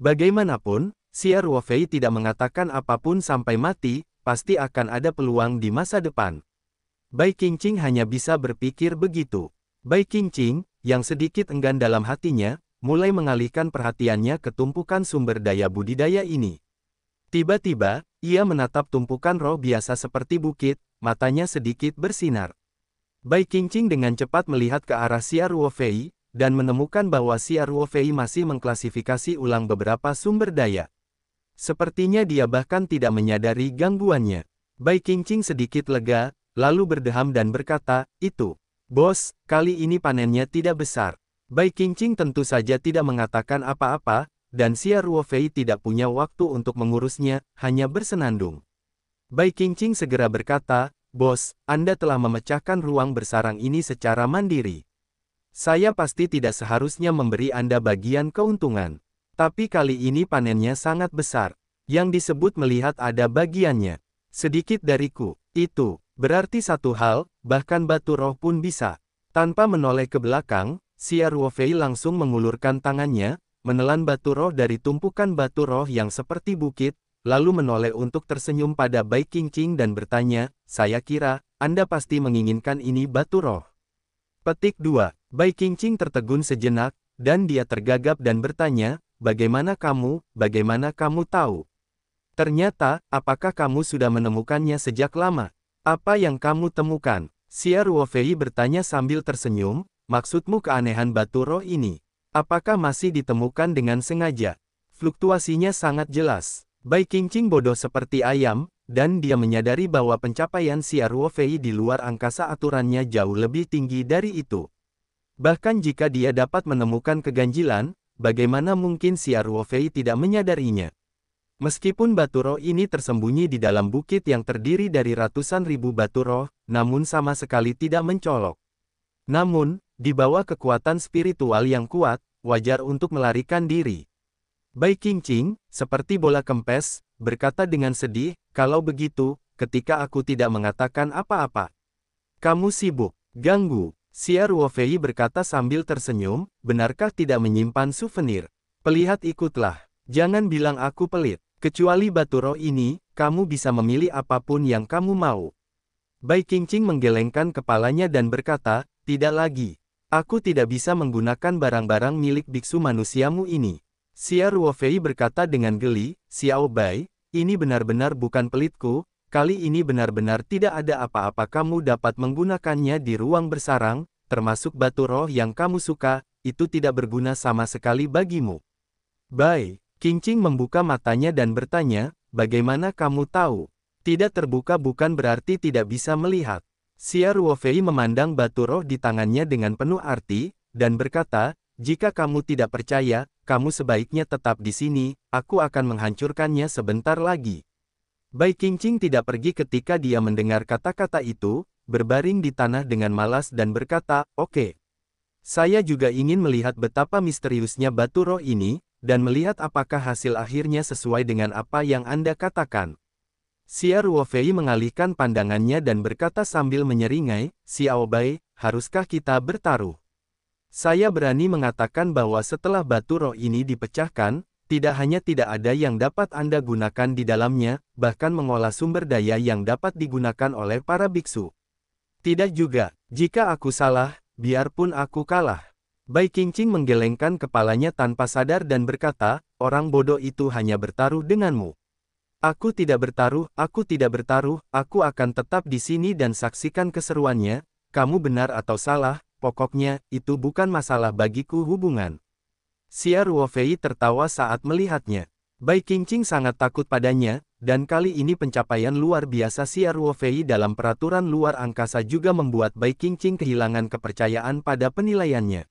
Bagaimanapun, Xia Ruofei tidak mengatakan apapun sampai mati, pasti akan ada peluang di masa depan. Bai Qingqing hanya bisa berpikir begitu. Bai Qingqing, yang sedikit enggan dalam hatinya, mulai mengalihkan perhatiannya ke tumpukan sumber daya budidaya ini. Tiba-tiba, ia menatap tumpukan roh biasa seperti bukit, matanya sedikit bersinar. Bai Qingqing dengan cepat melihat ke arah Xia Ruofei, dan menemukan bahwa Xia Ruofei masih mengklasifikasi ulang beberapa sumber daya. Sepertinya dia bahkan tidak menyadari gangguannya. Bai Qingqing sedikit lega, lalu berdeham dan berkata, "Itu, bos, kali ini panennya tidak besar." Bai Qingqing tentu saja tidak mengatakan apa-apa, dan Xia Ruofei tidak punya waktu untuk mengurusnya, hanya bersenandung. Bai Qingqing segera berkata, "Bos, Anda telah memecahkan ruang bersarang ini secara mandiri. Saya pasti tidak seharusnya memberi Anda bagian keuntungan. Tapi kali ini panennya sangat besar. Yang disebut melihat ada bagiannya. Sedikit dariku. Itu berarti satu hal, bahkan batu roh pun bisa." Tanpa menoleh ke belakang, Xia Ruofei langsung mengulurkan tangannya, menelan batu roh dari tumpukan batu roh yang seperti bukit, lalu menoleh untuk tersenyum pada Bai Qingqing dan bertanya, "Saya kira, Anda pasti menginginkan ini batu roh." Petik 2. Bai Qingqing tertegun sejenak, dan dia tergagap dan bertanya, bagaimana kamu tahu? Ternyata, apakah kamu sudah menemukannya sejak lama? Apa yang kamu temukan? Xia Ruofei bertanya sambil tersenyum, maksudmu keanehan batu roh ini? Apakah masih ditemukan dengan sengaja? Fluktuasinya sangat jelas. Bai Qingqing bodoh seperti ayam, dan dia menyadari bahwa pencapaian Xia Ruofei di luar angkasa aturannya jauh lebih tinggi dari itu. Bahkan jika dia dapat menemukan keganjilan, bagaimana mungkin Xia Ruofei tidak menyadarinya? Meskipun batu roh ini tersembunyi di dalam bukit yang terdiri dari ratusan ribu batu roh, namun sama sekali tidak mencolok. Namun, di bawah kekuatan spiritual yang kuat, wajar untuk melarikan diri. Bai Qingqing, seperti bola kempes, berkata dengan sedih, "Kalau begitu, ketika aku tidak mengatakan apa-apa, kamu sibuk, ganggu." Xia Ruofei berkata sambil tersenyum, "Benarkah tidak menyimpan souvenir? Pelihat ikutlah, jangan bilang aku pelit. Kecuali batu roh ini, kamu bisa memilih apapun yang kamu mau." Bai Qingqing menggelengkan kepalanya dan berkata, "Tidak lagi. Aku tidak bisa menggunakan barang-barang milik biksu manusiamu ini." Xia Ruofei berkata dengan geli, "Xiao Bai, ini benar-benar bukan pelitku, kali ini benar-benar tidak ada apa-apa kamu dapat menggunakannya di ruang bersarang, termasuk batu roh yang kamu suka, itu tidak berguna sama sekali bagimu. Bai Qingqing membuka matanya dan bertanya, bagaimana kamu tahu? Tidak terbuka bukan berarti tidak bisa melihat. Xia Ruofei memandang batu roh di tangannya dengan penuh arti, dan berkata, jika kamu tidak percaya, kamu sebaiknya tetap di sini, aku akan menghancurkannya sebentar lagi. Bai Qingqing tidak pergi ketika dia mendengar kata-kata itu, berbaring di tanah dengan malas dan berkata, oke. Saya juga ingin melihat betapa misteriusnya batu roh ini, dan melihat apakah hasil akhirnya sesuai dengan apa yang Anda katakan. Xia Ruofei mengalihkan pandangannya dan berkata sambil menyeringai, Xiao Bai, haruskah kita bertaruh? Saya berani mengatakan bahwa setelah batu roh ini dipecahkan, tidak hanya tidak ada yang dapat Anda gunakan di dalamnya, bahkan mengolah sumber daya yang dapat digunakan oleh para biksu. Tidak juga, jika aku salah, biarpun aku kalah. Bai Qingqing menggelengkan kepalanya tanpa sadar dan berkata, orang bodoh itu hanya bertaruh denganmu. Aku tidak bertaruh, aku akan tetap di sini dan saksikan keseruannya, kamu benar atau salah, pokoknya, itu bukan masalah bagiku hubungan. Xia Ruofei tertawa saat melihatnya. Bai Qingqing sangat takut padanya, dan kali ini pencapaian luar biasa Xia Ruofei dalam peraturan luar angkasa juga membuat Bai Qingqing kehilangan kepercayaan pada penilaiannya.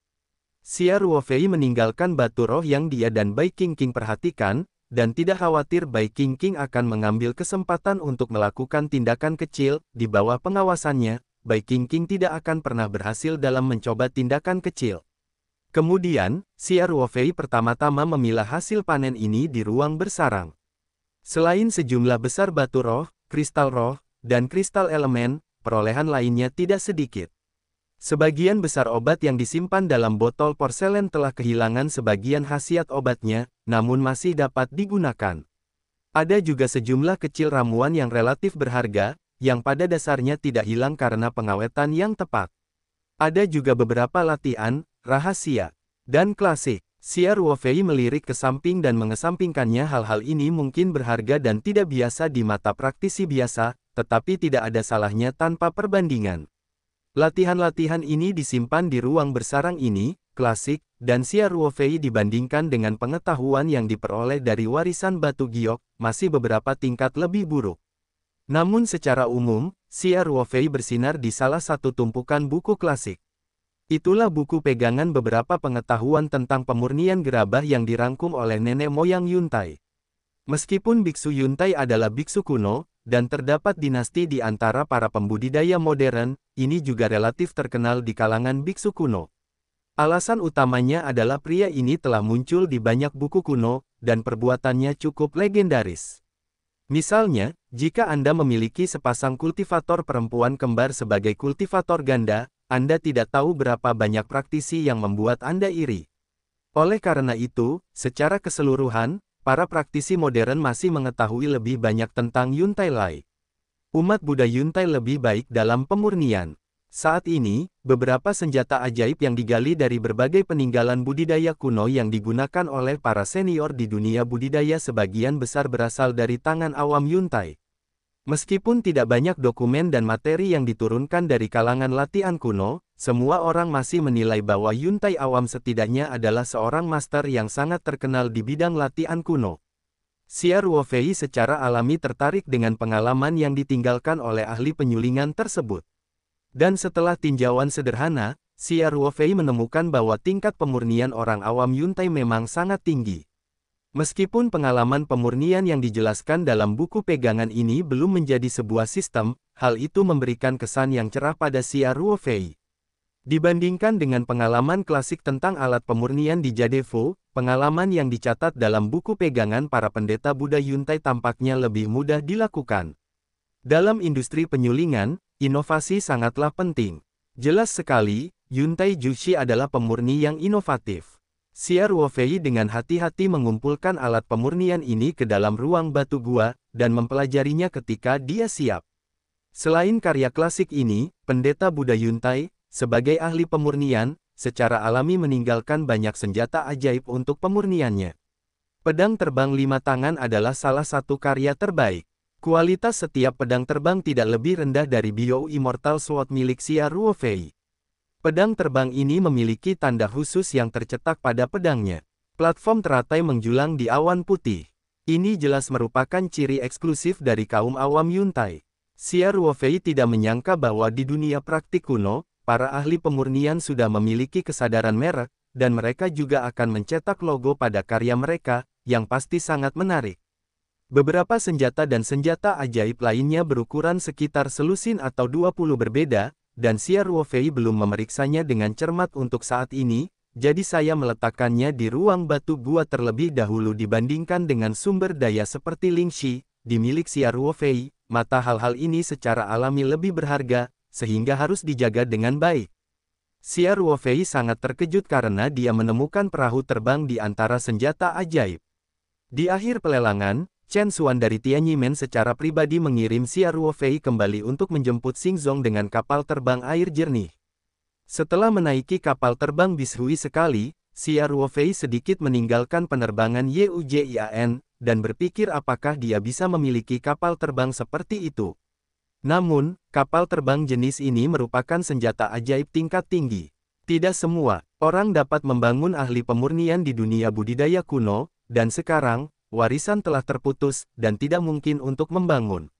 Xia Ruofei meninggalkan batu roh yang dia dan Bai Qingqing perhatikan, dan tidak khawatir Bai Qingqing akan mengambil kesempatan untuk melakukan tindakan kecil, di bawah pengawasannya, Bai Qingqing tidak akan pernah berhasil dalam mencoba tindakan kecil. Kemudian, Xia Ruofei pertama-tama memilah hasil panen ini di ruang bersarang. Selain sejumlah besar batu roh, dan kristal elemen, perolehan lainnya tidak sedikit. Sebagian besar obat yang disimpan dalam botol porselen telah kehilangan sebagian khasiat obatnya, namun masih dapat digunakan. Ada juga sejumlah kecil ramuan yang relatif berharga, yang pada dasarnya tidak hilang karena pengawetan yang tepat. Ada juga beberapa latihan, rahasia, dan klasik. Xia Ruofei melirik ke samping dan mengesampingkannya. Hal-hal ini mungkin berharga dan tidak biasa di mata praktisi biasa, tetapi tidak ada salahnya tanpa perbandingan. Latihan-latihan ini disimpan di ruang bersarang ini, klasik, dan Xia Ruofei dibandingkan dengan pengetahuan yang diperoleh dari warisan batu giok, masih beberapa tingkat lebih buruk. Namun secara umum, Xia Ruofei bersinar di salah satu tumpukan buku klasik. Itulah buku pegangan beberapa pengetahuan tentang pemurnian gerabah yang dirangkum oleh nenek moyang Yuntai. Meskipun biksu Yuntai adalah biksu kuno, dan terdapat dinasti di antara para pembudidaya modern, ini juga relatif terkenal di kalangan biksu kuno. Alasan utamanya adalah pria ini telah muncul di banyak buku kuno, dan perbuatannya cukup legendaris. Misalnya, jika Anda memiliki sepasang kultivator perempuan kembar sebagai kultivator ganda, Anda tidak tahu berapa banyak praktisi yang membuat Anda iri. Oleh karena itu, secara keseluruhan, para praktisi modern masih mengetahui lebih banyak tentang Yuntai Lai. Umat Buddha Yuntai lebih baik dalam pemurnian. Saat ini, beberapa senjata ajaib yang digali dari berbagai peninggalan budidaya kuno yang digunakan oleh para senior di dunia budidaya sebagian besar berasal dari tangan awam Yuntai. Meskipun tidak banyak dokumen dan materi yang diturunkan dari kalangan latihan kuno, semua orang masih menilai bahwa Yuntai awam setidaknya adalah seorang master yang sangat terkenal di bidang latihan kuno. Xia Ruofei secara alami tertarik dengan pengalaman yang ditinggalkan oleh ahli penyulingan tersebut. Dan setelah tinjauan sederhana, Xia Ruofei menemukan bahwa tingkat pemurnian orang awam Yuntai memang sangat tinggi. Meskipun pengalaman pemurnian yang dijelaskan dalam buku pegangan ini belum menjadi sebuah sistem, hal itu memberikan kesan yang cerah pada Xia Ruofei. Dibandingkan dengan pengalaman klasik tentang alat pemurnian di Jadefu, pengalaman yang dicatat dalam buku pegangan para pendeta Buddha Yuntai tampaknya lebih mudah dilakukan. Dalam industri penyulingan, inovasi sangatlah penting. Jelas sekali, Yuntai Jushi adalah pemurni yang inovatif. Xia Ruofei dengan hati-hati mengumpulkan alat pemurnian ini ke dalam ruang batu gua, dan mempelajarinya ketika dia siap. Selain karya klasik ini, pendeta Buddha Yuntai, sebagai ahli pemurnian, secara alami meninggalkan banyak senjata ajaib untuk pemurniannya. Pedang terbang 5 tangan adalah salah satu karya terbaik. Kualitas setiap pedang terbang tidak lebih rendah dari Bio Immortal Sword milik Xia Ruofei. Pedang terbang ini memiliki tanda khusus yang tercetak pada pedangnya. Platform teratai menjulang di awan putih. Ini jelas merupakan ciri eksklusif dari kaum awam Yuntai. Xia Ruofei tidak menyangka bahwa di dunia praktik kuno, para ahli pemurnian sudah memiliki kesadaran merek, dan mereka juga akan mencetak logo pada karya mereka, yang pasti sangat menarik. Beberapa senjata dan senjata ajaib lainnya berukuran sekitar selusin atau 20 berbeda, dan Xia Ruofei belum memeriksanya dengan cermat untuk saat ini, jadi saya meletakkannya di ruang batu gua terlebih dahulu dibandingkan dengan sumber daya seperti Lingxi, di milik Xia Ruofei, mata hal-hal ini secara alami lebih berharga, sehingga harus dijaga dengan baik. Xia Ruofei sangat terkejut karena dia menemukan perahu terbang di antara senjata ajaib. Di akhir pelelangan, Chen Xuan dari Tianyimen secara pribadi mengirim Xia Ruofei kembali untuk menjemput Xingzong dengan kapal terbang air jernih. Setelah menaiki kapal terbang Bishui sekali, Xia Ruofei sedikit meninggalkan penerbangan Yujian, dan berpikir apakah dia bisa memiliki kapal terbang seperti itu. Namun, kapal terbang jenis ini merupakan senjata ajaib tingkat tinggi. Tidak semua orang dapat membangun ahli pemurnian di dunia budidaya kuno, dan sekarang, warisan telah terputus, dan tidak mungkin untuk membangun.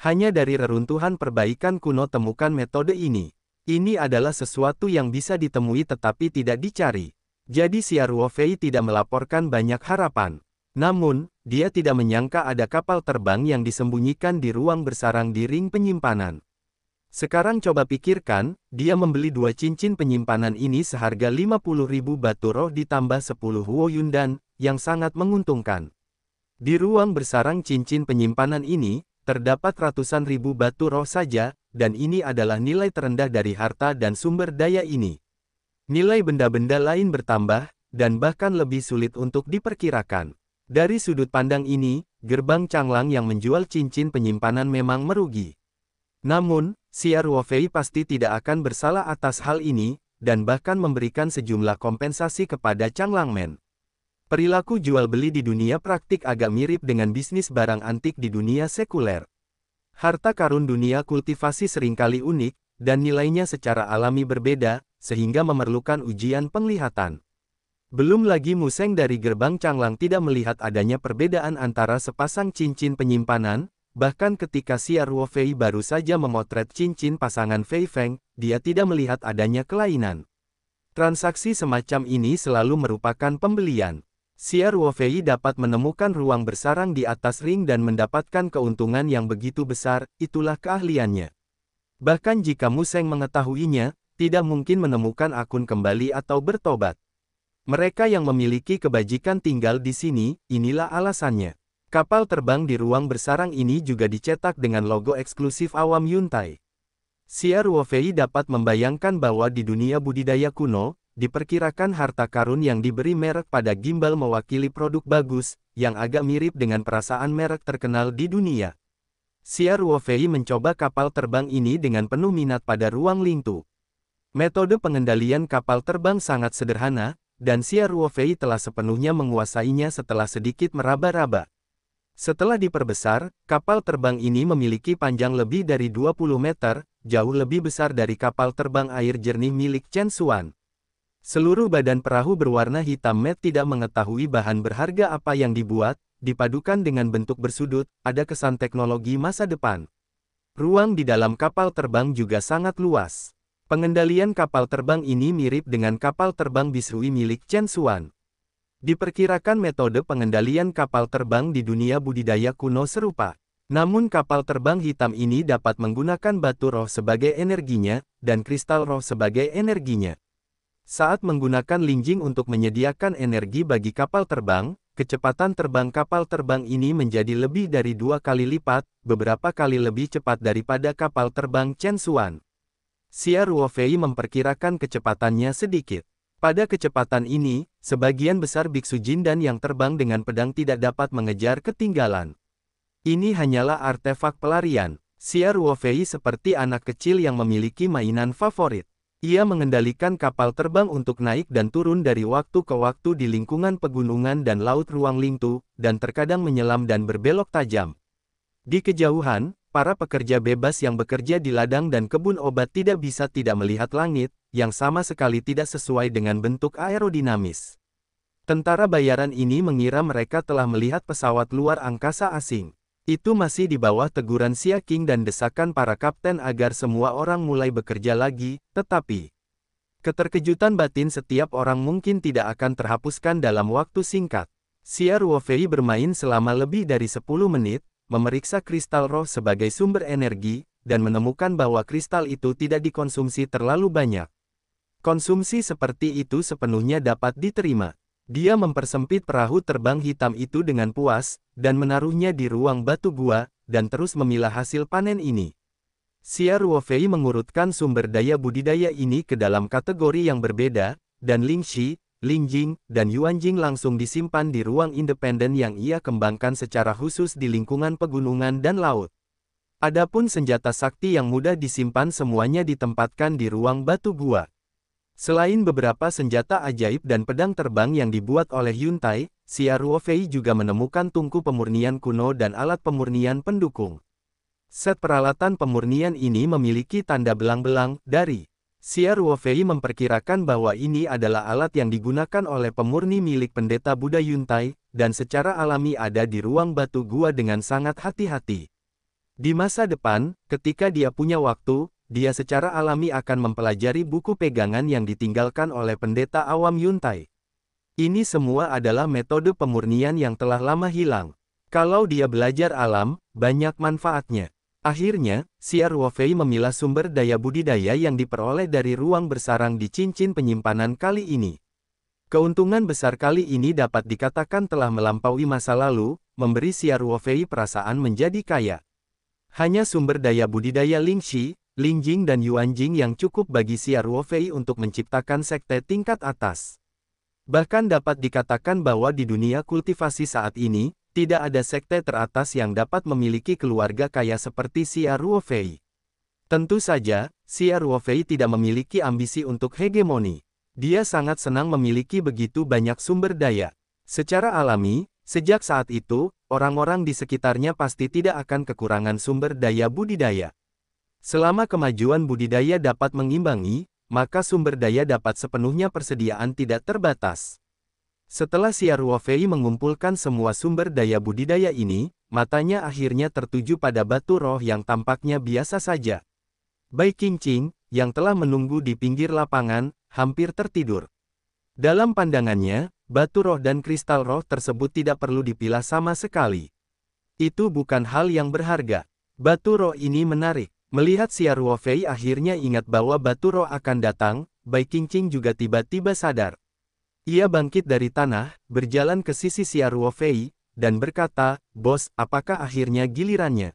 Hanya dari reruntuhan perbaikan kuno temukan metode ini. Ini adalah sesuatu yang bisa ditemui tetapi tidak dicari. Jadi Xia Ruofei tidak melaporkan banyak harapan. Namun, dia tidak menyangka ada kapal terbang yang disembunyikan di ruang bersarang di ring penyimpanan. Sekarang coba pikirkan, dia membeli 2 cincin penyimpanan ini seharga 50.000 batu roh ditambah 10 Huo Yundan, yang sangat menguntungkan. Di ruang bersarang cincin penyimpanan ini, terdapat ratusan ribu batu roh saja, dan ini adalah nilai terendah dari harta dan sumber daya ini. Nilai benda-benda lain bertambah, dan bahkan lebih sulit untuk diperkirakan. Dari sudut pandang ini, gerbang Changlang yang menjual cincin penyimpanan memang merugi. Namun, Xia Ruofei pasti tidak akan bersalah atas hal ini, dan bahkan memberikan sejumlah kompensasi kepada Changlangmen. Perilaku jual-beli di dunia praktik agak mirip dengan bisnis barang antik di dunia sekuler. Harta karun dunia kultivasi seringkali unik, dan nilainya secara alami berbeda, sehingga memerlukan ujian penglihatan. Belum lagi Museng dari gerbang Changlang tidak melihat adanya perbedaan antara sepasang cincin penyimpanan, bahkan ketika Xia Ruofei baru saja memotret cincin pasangan Fei Feng, dia tidak melihat adanya kelainan. Transaksi semacam ini selalu merupakan pembelian. Xia Ruofei dapat menemukan ruang bersarang di atas ring dan mendapatkan keuntungan yang begitu besar, itulah keahliannya. Bahkan jika Museng mengetahuinya, tidak mungkin menemukan akun kembali atau bertobat. Mereka yang memiliki kebajikan tinggal di sini, inilah alasannya. Kapal terbang di ruang bersarang ini juga dicetak dengan logo eksklusif awam Yuntai. Xia Ruofei dapat membayangkan bahwa di dunia budidaya kuno, diperkirakan harta karun yang diberi merek pada gimbal mewakili produk bagus, yang agak mirip dengan perasaan merek terkenal di dunia. Xia Ruofei mencoba kapal terbang ini dengan penuh minat pada ruang Lingtu. Metode pengendalian kapal terbang sangat sederhana, dan Xia Ruofei telah sepenuhnya menguasainya setelah sedikit meraba-raba. Setelah diperbesar, kapal terbang ini memiliki panjang lebih dari 20 meter, jauh lebih besar dari kapal terbang air jernih milik Chen Xuan. Seluruh badan perahu berwarna hitam matte tidak mengetahui bahan berharga apa yang dibuat, dipadukan dengan bentuk bersudut, ada kesan teknologi masa depan. Ruang di dalam kapal terbang juga sangat luas. Pengendalian kapal terbang ini mirip dengan kapal terbang Bishui milik Chen Xuan. Diperkirakan metode pengendalian kapal terbang di dunia budidaya kuno serupa. Namun kapal terbang hitam ini dapat menggunakan batu roh sebagai energinya, dan kristal roh sebagai energinya. Saat menggunakan Lingjing untuk menyediakan energi bagi kapal terbang, kecepatan terbang kapal terbang ini menjadi lebih dari 2 kali lipat, beberapa kali lebih cepat daripada kapal terbang Chen Xuan. Xia Ruofei memperkirakan kecepatannya sedikit. Pada kecepatan ini, sebagian besar biksu Jindan yang terbang dengan pedang tidak dapat mengejar ketinggalan. Ini hanyalah artefak pelarian. Xia Ruofei seperti anak kecil yang memiliki mainan favorit. Ia mengendalikan kapal terbang untuk naik dan turun dari waktu ke waktu di lingkungan pegunungan dan laut ruang Lingtu, dan terkadang menyelam dan berbelok tajam. Di kejauhan, para pekerja bebas yang bekerja di ladang dan kebun obat tidak bisa tidak melihat langit, yang sama sekali tidak sesuai dengan bentuk aerodinamis. Tentara bayaran ini mengira mereka telah melihat pesawat luar angkasa asing. Itu masih di bawah teguran Xia Qing dan desakan para kapten agar semua orang mulai bekerja lagi, tetapi keterkejutan batin setiap orang mungkin tidak akan terhapuskan dalam waktu singkat. Xia Ruofei bermain selama lebih dari 10 menit, memeriksa kristal roh sebagai sumber energi, dan menemukan bahwa kristal itu tidak dikonsumsi terlalu banyak. Konsumsi seperti itu sepenuhnya dapat diterima. Dia mempersempit perahu terbang hitam itu dengan puas, dan menaruhnya di ruang batu gua, dan terus memilah hasil panen ini. Xia Ruofei mengurutkan sumber daya budidaya ini ke dalam kategori yang berbeda, dan Lingxi, Lingjing, dan Yuanjing langsung disimpan di ruang independen yang ia kembangkan secara khusus di lingkungan pegunungan dan laut. Adapun senjata sakti yang mudah disimpan semuanya ditempatkan di ruang batu gua. Selain beberapa senjata ajaib dan pedang terbang yang dibuat oleh Yuntai, Xia Ruofei juga menemukan tungku pemurnian kuno dan alat pemurnian pendukung. Set peralatan pemurnian ini memiliki tanda belang-belang dari. Xia Ruofei memperkirakan bahwa ini adalah alat yang digunakan oleh pemurni milik pendeta Buddha Yuntai, dan secara alami ada di ruang batu gua dengan sangat hati-hati. Di masa depan, ketika dia punya waktu, dia secara alami akan mempelajari buku pegangan yang ditinggalkan oleh pendeta awam Yuntai. Ini semua adalah metode pemurnian yang telah lama hilang. Kalau dia belajar alam, banyak manfaatnya. Akhirnya, Xia Ruofei memilah sumber daya budidaya yang diperoleh dari ruang bersarang di cincin penyimpanan kali ini. Keuntungan besar kali ini dapat dikatakan telah melampaui masa lalu, memberi Xia Ruofei perasaan menjadi kaya. Hanya sumber daya budidaya Lingxi, Lingjing dan Yuanjing yang cukup bagi Xia Ruofei untuk menciptakan sekte tingkat atas. Bahkan dapat dikatakan bahwa di dunia kultivasi saat ini, tidak ada sekte teratas yang dapat memiliki keluarga kaya seperti Xia Ruofei. Tentu saja, Xia Ruofei tidak memiliki ambisi untuk hegemoni. Dia sangat senang memiliki begitu banyak sumber daya. Secara alami, sejak saat itu, orang-orang di sekitarnya pasti tidak akan kekurangan sumber daya budidaya. Selama kemajuan budidaya dapat mengimbangi, maka sumber daya dapat sepenuhnya persediaan tidak terbatas. Setelah Xia Ruofei mengumpulkan semua sumber daya budidaya ini, matanya akhirnya tertuju pada batu roh yang tampaknya biasa saja. Bai Qingqing, yang telah menunggu di pinggir lapangan, hampir tertidur. Dalam pandangannya, batu roh dan kristal roh tersebut tidak perlu dipilah sama sekali. Itu bukan hal yang berharga. Batu roh ini menarik. Melihat Xia Ruofei akhirnya ingat bahwa batu roh akan datang, Bai Qingqing juga tiba-tiba sadar. Ia bangkit dari tanah, berjalan ke sisi Xia Ruofei, dan berkata, "Bos, apakah akhirnya gilirannya?"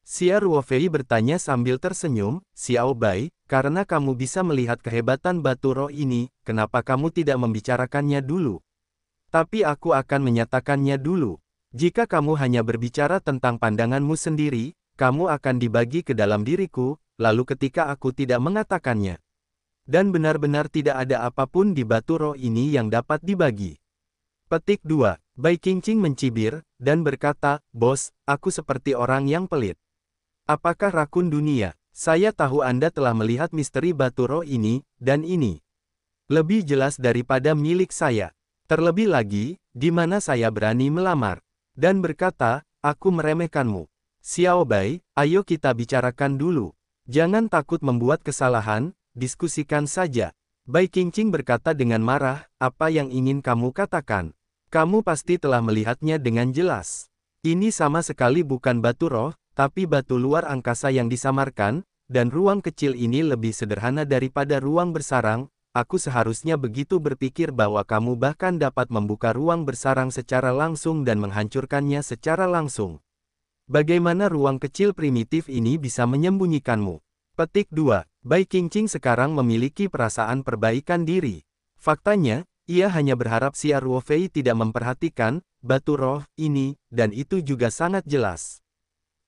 Xia Ruofei bertanya sambil tersenyum, "Xiao Bai, karena kamu bisa melihat kehebatan batu roh ini, kenapa kamu tidak membicarakannya dulu? Tapi aku akan menyatakannya dulu. Jika kamu hanya berbicara tentang pandanganmu sendiri, kamu akan dibagi ke dalam diriku, lalu ketika aku tidak mengatakannya. Dan benar-benar tidak ada apapun di batu roh ini yang dapat dibagi." Petik 2. Bai Qingqing mencibir, dan berkata, "Bos, aku seperti orang yang pelit. Apakah rakun dunia? Saya tahu Anda telah melihat misteri batu roh ini, dan ini lebih jelas daripada milik saya. Terlebih lagi, di mana saya berani melamar dan berkata, aku meremehkanmu. Xiao Bai, ayo kita bicarakan dulu. Jangan takut membuat kesalahan, diskusikan saja." Bai Qingqing berkata dengan marah, "Apa yang ingin kamu katakan? Kamu pasti telah melihatnya dengan jelas. Ini sama sekali bukan batu roh, tapi batu luar angkasa yang disamarkan, dan ruang kecil ini lebih sederhana daripada ruang bersarang. Aku seharusnya begitu berpikir bahwa kamu bahkan dapat membuka ruang bersarang secara langsung dan menghancurkannya secara langsung. Bagaimana ruang kecil primitif ini bisa menyembunyikanmu?" Petik 2. Bai Qingqing sekarang memiliki perasaan perbaikan diri. Faktanya, ia hanya berharap Xia Ruofei tidak memperhatikan batu roh ini, dan itu juga sangat jelas.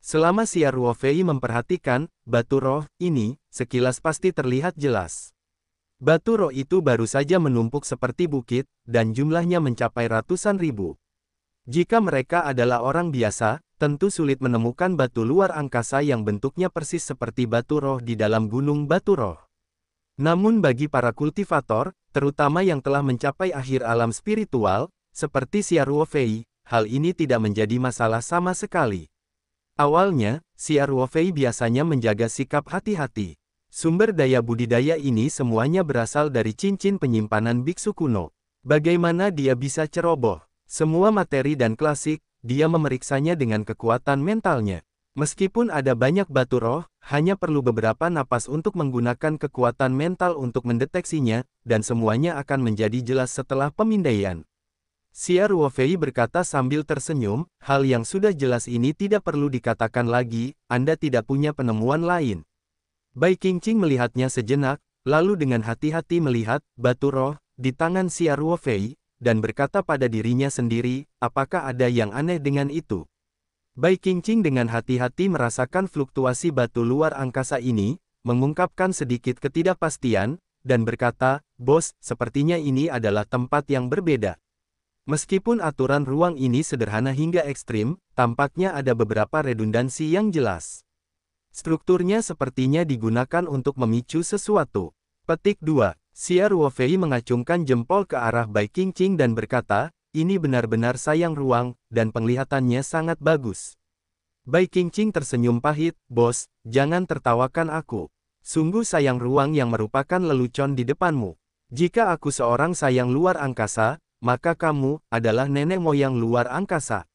Selama Xia Ruofei memperhatikan batu roh ini, sekilas pasti terlihat jelas. Batu roh itu baru saja menumpuk seperti bukit, dan jumlahnya mencapai ratusan ribu. Jika mereka adalah orang biasa, tentu sulit menemukan batu luar angkasa yang bentuknya persis seperti batu roh di dalam gunung batu roh. Namun bagi para kultivator, terutama yang telah mencapai akhir alam spiritual, seperti Xia Ruofei, hal ini tidak menjadi masalah sama sekali. Awalnya, Xia Ruofei biasanya menjaga sikap hati-hati. Sumber daya budidaya ini semuanya berasal dari cincin penyimpanan biksu kuno. Bagaimana dia bisa ceroboh? Semua materi dan klasik, dia memeriksanya dengan kekuatan mentalnya. Meskipun ada banyak batu roh, hanya perlu beberapa napas untuk menggunakan kekuatan mental untuk mendeteksinya, dan semuanya akan menjadi jelas setelah pemindaian. Xia Ruofei berkata sambil tersenyum, hal yang sudah jelas ini tidak perlu dikatakan lagi, Anda tidak punya penemuan lain. Bai Qingqing melihatnya sejenak, lalu dengan hati-hati melihat batu roh di tangan Xia Ruofei, dan berkata pada dirinya sendiri, apakah ada yang aneh dengan itu? Bai Qingqing dengan hati-hati merasakan fluktuasi batu luar angkasa ini, mengungkapkan sedikit ketidakpastian, dan berkata, Bos, sepertinya ini adalah tempat yang berbeda. Meskipun aturan ruang ini sederhana hingga ekstrim, tampaknya ada beberapa redundansi yang jelas. Strukturnya sepertinya digunakan untuk memicu sesuatu. Petik 2. Xia Ruofei mengacungkan jempol ke arah Bai Qingqing dan berkata, ini benar-benar sayang ruang, dan penglihatannya sangat bagus. Bai Qingqing tersenyum pahit, Bos, jangan tertawakan aku. Sungguh sayang ruang yang merupakan lelucon di depanmu. Jika aku seorang sayang luar angkasa, maka kamu adalah nenek moyang luar angkasa.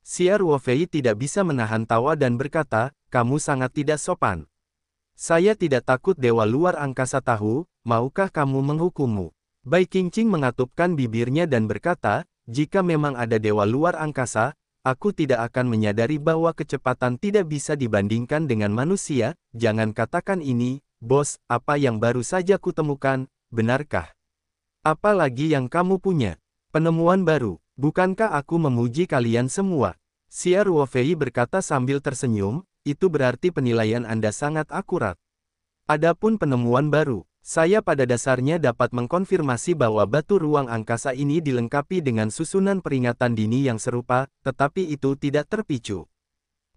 Xia Ruofei tidak bisa menahan tawa dan berkata, kamu sangat tidak sopan. Saya tidak takut dewa luar angkasa tahu, maukah kamu menghukummu? Bai Qingqing mengatupkan bibirnya dan berkata, jika memang ada dewa luar angkasa, aku tidak akan menyadari bahwa kecepatan tidak bisa dibandingkan dengan manusia, jangan katakan ini, Bos, apa yang baru saja kutemukan, benarkah? Apa lagi yang kamu punya? Penemuan baru, bukankah aku memuji kalian semua? Xia Ruofei berkata sambil tersenyum, itu berarti penilaian Anda sangat akurat. Adapun penemuan baru, saya pada dasarnya dapat mengkonfirmasi bahwa batu ruang angkasa ini dilengkapi dengan susunan peringatan dini yang serupa, tetapi itu tidak terpicu.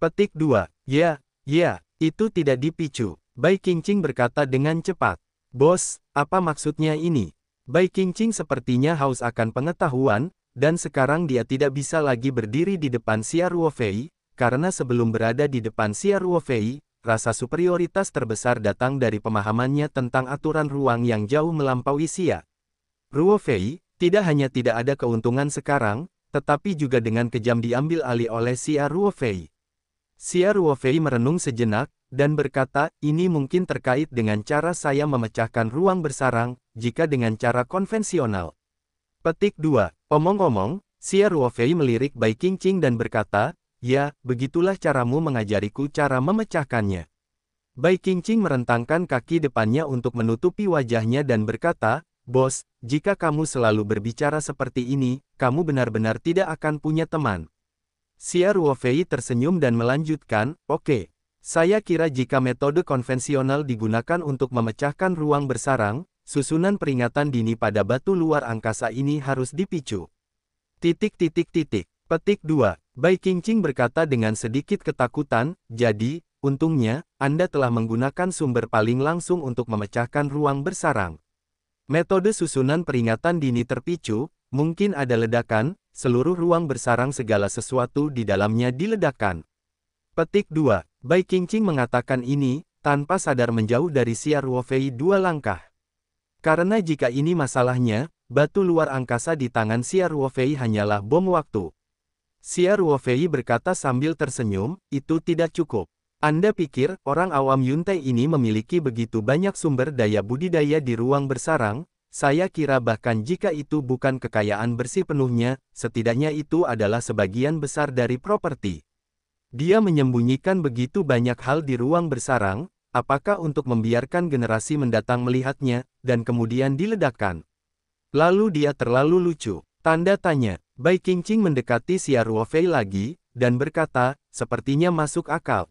Petik 2. Ya, itu tidak dipicu. Bai Qingqing berkata dengan cepat. Bos, apa maksudnya ini? Bai Qingqing sepertinya haus akan pengetahuan, dan sekarang dia tidak bisa lagi berdiri di depan Xia Ruofei, karena sebelum berada di depan Xia Ruofei, rasa superioritas terbesar datang dari pemahamannya tentang aturan ruang yang jauh melampaui Xia Ruofei. Tidak hanya tidak ada keuntungan sekarang, tetapi juga dengan kejam diambil alih oleh Xia Ruofei. Xia Ruofei merenung sejenak, dan berkata, ini mungkin terkait dengan cara saya memecahkan ruang bersarang, jika dengan cara konvensional. Petik 2. Omong-omong, Xia Ruofei melirik Bai Qingqing dan berkata, ya, begitulah caramu mengajariku cara memecahkannya. Bai Qingqing merentangkan kaki depannya untuk menutupi wajahnya dan berkata, Bos, jika kamu selalu berbicara seperti ini, kamu benar-benar tidak akan punya teman. Xia Ruofei tersenyum dan melanjutkan, oke. Saya kira jika metode konvensional digunakan untuk memecahkan ruang bersarang, susunan peringatan dini pada batu luar angkasa ini harus dipicu. Petik 2. Bai Qingqing berkata dengan sedikit ketakutan, jadi, untungnya, Anda telah menggunakan sumber paling langsung untuk memecahkan ruang bersarang. Metode susunan peringatan dini terpicu, mungkin ada ledakan, seluruh ruang bersarang segala sesuatu di dalamnya diledakkan. Petik 2. Bai Qingqing mengatakan ini, tanpa sadar menjauh dari Xia Ruofei 2 langkah. Karena jika ini masalahnya, batu luar angkasa di tangan Xia Ruofei hanyalah bom waktu. Xia Ruofei berkata sambil tersenyum, itu tidak cukup. Anda pikir, orang awam Yuntai ini memiliki begitu banyak sumber daya budidaya di ruang bersarang? Saya kira bahkan jika itu bukan kekayaan bersih penuhnya, setidaknya itu adalah sebagian besar dari properti. Dia menyembunyikan begitu banyak hal di ruang bersarang, apakah untuk membiarkan generasi mendatang melihatnya, dan kemudian diledakkan? Lalu dia terlalu lucu. Tanda tanya. Bai Qingqing mendekati Xia Ruofei lagi, dan berkata, sepertinya masuk akal.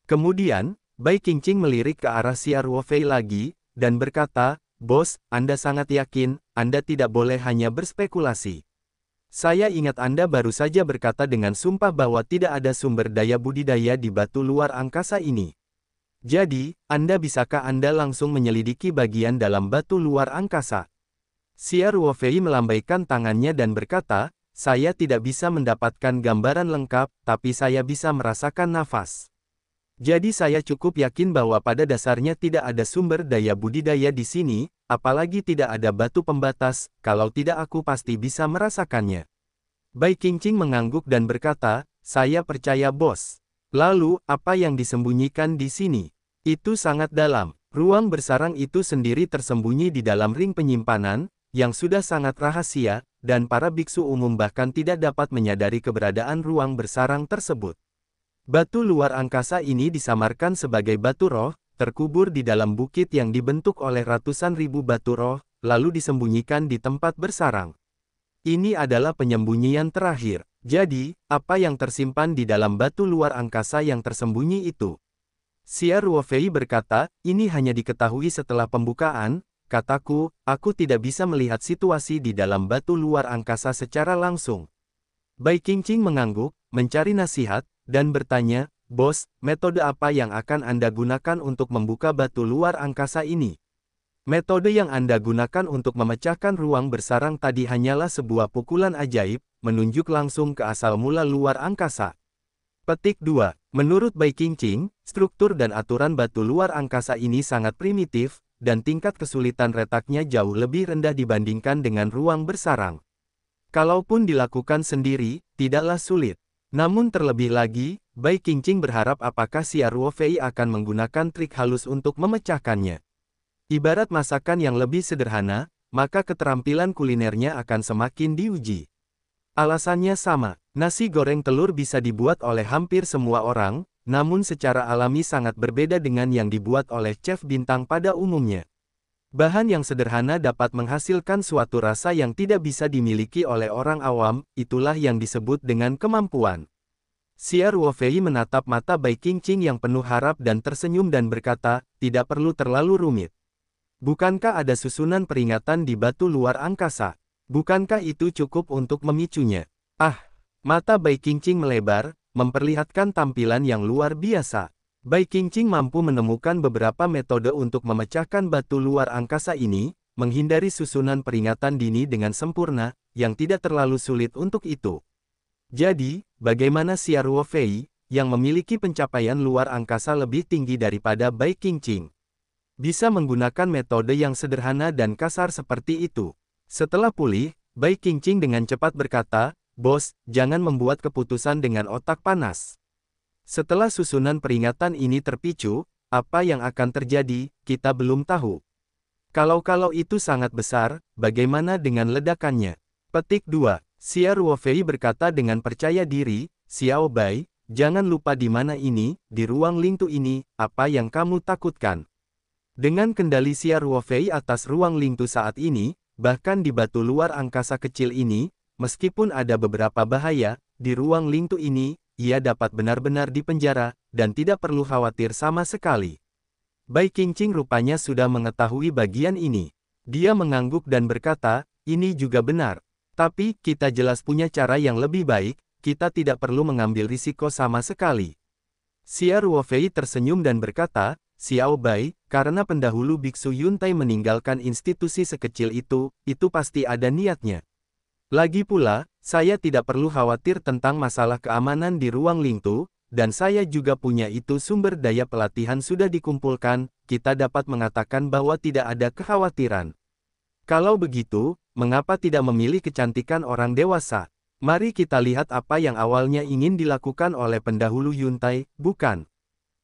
Kemudian, Bai Qingqing melirik ke arah Xia Ruofei lagi, dan berkata, Bos, Anda sangat yakin, Anda tidak boleh hanya berspekulasi. Saya ingat Anda baru saja berkata dengan sumpah bahwa tidak ada sumber daya budidaya di batu luar angkasa ini. Jadi, bisakah Anda langsung menyelidiki bagian dalam batu luar angkasa? Xia Ruofei melambaikan tangannya dan berkata, saya tidak bisa mendapatkan gambaran lengkap, tapi saya bisa merasakan nafas. Jadi saya cukup yakin bahwa pada dasarnya tidak ada sumber daya budidaya di sini, apalagi tidak ada batu pembatas, kalau tidak aku pasti bisa merasakannya. Bai Qingqing mengangguk dan berkata, saya percaya bos. Lalu, apa yang disembunyikan di sini? Itu sangat dalam. Ruang bersarang itu sendiri tersembunyi di dalam ring penyimpanan, yang sudah sangat rahasia, dan para biksu umum bahkan tidak dapat menyadari keberadaan ruang bersarang tersebut. Batu luar angkasa ini disamarkan sebagai batu roh, terkubur di dalam bukit yang dibentuk oleh ratusan ribu batu roh, lalu disembunyikan di tempat bersarang. Ini adalah penyembunyian terakhir. Jadi, apa yang tersimpan di dalam batu luar angkasa yang tersembunyi itu? Xia Ruofei berkata, ini hanya diketahui setelah pembukaan, kataku, aku tidak bisa melihat situasi di dalam batu luar angkasa secara langsung. Bai Qingqing mengangguk, mencari nasihat, dan bertanya, bos, metode apa yang akan Anda gunakan untuk membuka batu luar angkasa ini? Metode yang Anda gunakan untuk memecahkan ruang bersarang tadi hanyalah sebuah pukulan ajaib, menunjuk langsung ke asal mula luar angkasa. Petik 2. Menurut Bai Qingqing, struktur dan aturan batu luar angkasa ini sangat primitif, dan tingkat kesulitan retaknya jauh lebih rendah dibandingkan dengan ruang bersarang. Kalaupun dilakukan sendiri, tidaklah sulit. Namun terlebih lagi, Bai Qingqing berharap apakah Xia Ruofei akan menggunakan trik halus untuk memecahkannya. Ibarat masakan yang lebih sederhana, maka keterampilan kulinernya akan semakin diuji. Alasannya sama, nasi goreng telur bisa dibuat oleh hampir semua orang, namun secara alami sangat berbeda dengan yang dibuat oleh chef bintang pada umumnya. Bahan yang sederhana dapat menghasilkan suatu rasa yang tidak bisa dimiliki oleh orang awam, itulah yang disebut dengan kemampuan. Xia Ruofei menatap mata Bai Qingqing yang penuh harap dan tersenyum dan berkata, tidak perlu terlalu rumit. Bukankah ada susunan peringatan di batu luar angkasa? Bukankah itu cukup untuk memicunya? Mata Bai Qingqing melebar, memperlihatkan tampilan yang luar biasa. Bai Qingqing mampu menemukan beberapa metode untuk memecahkan batu luar angkasa ini, menghindari susunan peringatan dini dengan sempurna, yang tidak terlalu sulit untuk itu. Jadi, bagaimana Xia Ruofei, yang memiliki pencapaian luar angkasa lebih tinggi daripada Bai Qingqing, bisa menggunakan metode yang sederhana dan kasar seperti itu? Setelah pulih, Bai Qingqing dengan cepat berkata, bos, jangan membuat keputusan dengan otak panas. Setelah susunan peringatan ini terpicu, apa yang akan terjadi, kita belum tahu. Kalau itu sangat besar, bagaimana dengan ledakannya? Petik 2. Xia Ruofei berkata dengan percaya diri, Xiao Bai, jangan lupa di mana ini, di ruang Lingtu ini, apa yang kamu takutkan. Dengan kendali Xia Ruofei atas ruang Lingtu saat ini, bahkan di batu luar angkasa kecil ini, meskipun ada beberapa bahaya, di ruang Lingtu ini, ia dapat benar-benar dipenjara, dan tidak perlu khawatir sama sekali. Bai Qingqing rupanya sudah mengetahui bagian ini. Dia mengangguk dan berkata, ini juga benar. Tapi, kita jelas punya cara yang lebih baik, kita tidak perlu mengambil risiko sama sekali. Xia Ruofei tersenyum dan berkata, Xiao Bai, karena pendahulu Biksu Yuntai meninggalkan institusi sekecil itu pasti ada niatnya. Lagi pula, saya tidak perlu khawatir tentang masalah keamanan di ruang Lingtu, dan saya juga punya itu sumber daya pelatihan sudah dikumpulkan, kita dapat mengatakan bahwa tidak ada kekhawatiran. Kalau begitu, mengapa tidak memilih kecantikan orang dewasa? Mari kita lihat apa yang awalnya ingin dilakukan oleh pendahulu Yuntai, bukan?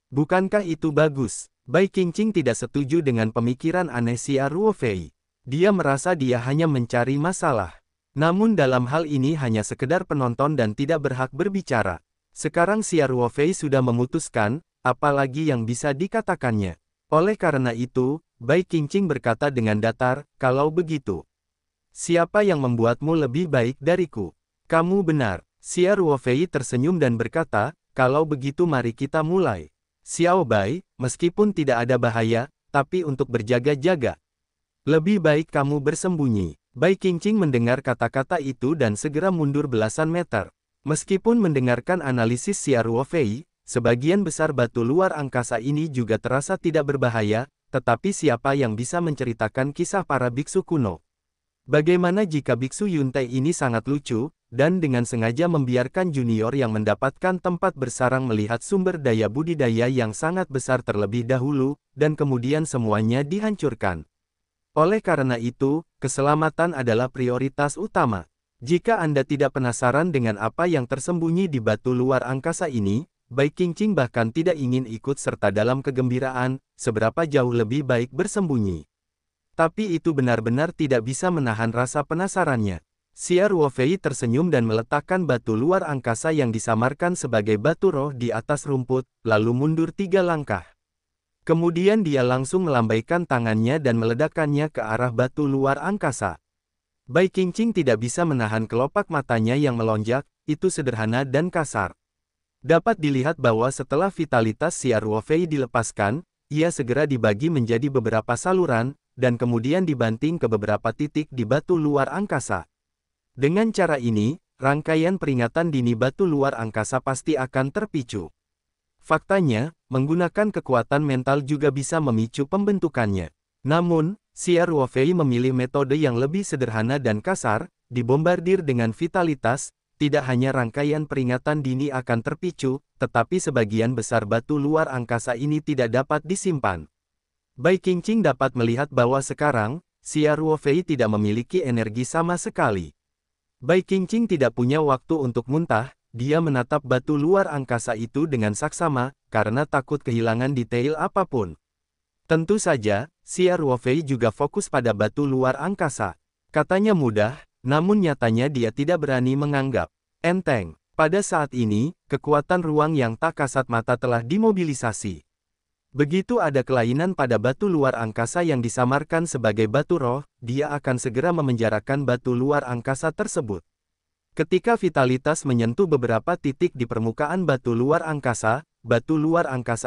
Bukankah itu bagus? Bai Qingqing tidak setuju dengan pemikiran aneh Xia Ruofei. Dia merasa dia hanya mencari masalah. Namun dalam hal ini hanya sekedar penonton dan tidak berhak berbicara. Sekarang Xia Ruofei sudah memutuskan, apalagi yang bisa dikatakannya. Oleh karena itu, Bai Qingqing berkata dengan datar, kalau begitu, siapa yang membuatmu lebih baik dariku? Kamu benar. Xia Ruofei tersenyum dan berkata, kalau begitu mari kita mulai. Xiao Bai, meskipun tidak ada bahaya, tapi untuk berjaga-jaga. Lebih baik kamu bersembunyi. Bai Qingqing mendengar kata-kata itu dan segera mundur belasan meter. Meskipun mendengarkan analisis Xia Ruofei, sebagian besar batu luar angkasa ini juga terasa tidak berbahaya, tetapi siapa yang bisa menceritakan kisah para biksu kuno? Bagaimana jika biksu Yuntai ini sangat lucu, dan dengan sengaja membiarkan junior yang mendapatkan tempat bersarang melihat sumber daya budidaya yang sangat besar terlebih dahulu, dan kemudian semuanya dihancurkan? Oleh karena itu, keselamatan adalah prioritas utama. Jika Anda tidak penasaran dengan apa yang tersembunyi di batu luar angkasa ini, Bai Qingqing bahkan tidak ingin ikut serta dalam kegembiraan, seberapa jauh lebih baik bersembunyi. Tapi itu benar-benar tidak bisa menahan rasa penasarannya. Xia Ruofei tersenyum dan meletakkan batu luar angkasa yang disamarkan sebagai batu roh di atas rumput, lalu mundur 3 langkah. Kemudian dia langsung melambaikan tangannya dan meledakkannya ke arah batu luar angkasa. Bai Qingqing tidak bisa menahan kelopak matanya yang melonjak, itu sederhana dan kasar. Dapat dilihat bahwa setelah vitalitas Xia Ruofei dilepaskan, ia segera dibagi menjadi beberapa saluran, dan kemudian dibanting ke beberapa titik di batu luar angkasa. Dengan cara ini, rangkaian peringatan dini batu luar angkasa pasti akan terpicu. Faktanya, menggunakan kekuatan mental juga bisa memicu pembentukannya. Namun, Xia Ruofei memilih metode yang lebih sederhana dan kasar, dibombardir dengan vitalitas, tidak hanya rangkaian peringatan dini akan terpicu, tetapi sebagian besar batu luar angkasa ini tidak dapat disimpan. Bai Qingqing dapat melihat bahwa sekarang, Xia Ruofei tidak memiliki energi sama sekali. Bai Qingqing tidak punya waktu untuk muntah, dia menatap batu luar angkasa itu dengan saksama, karena takut kehilangan detail apapun. Tentu saja, Xia Ruofei juga fokus pada batu luar angkasa. Katanya mudah, namun nyatanya dia tidak berani menganggap enteng. Pada saat ini, kekuatan ruang yang tak kasat mata telah dimobilisasi. Begitu ada kelainan pada batu luar angkasa yang disamarkan sebagai batu roh, dia akan segera memenjarakan batu luar angkasa tersebut. Ketika vitalitas menyentuh beberapa titik di permukaan batu luar angkasa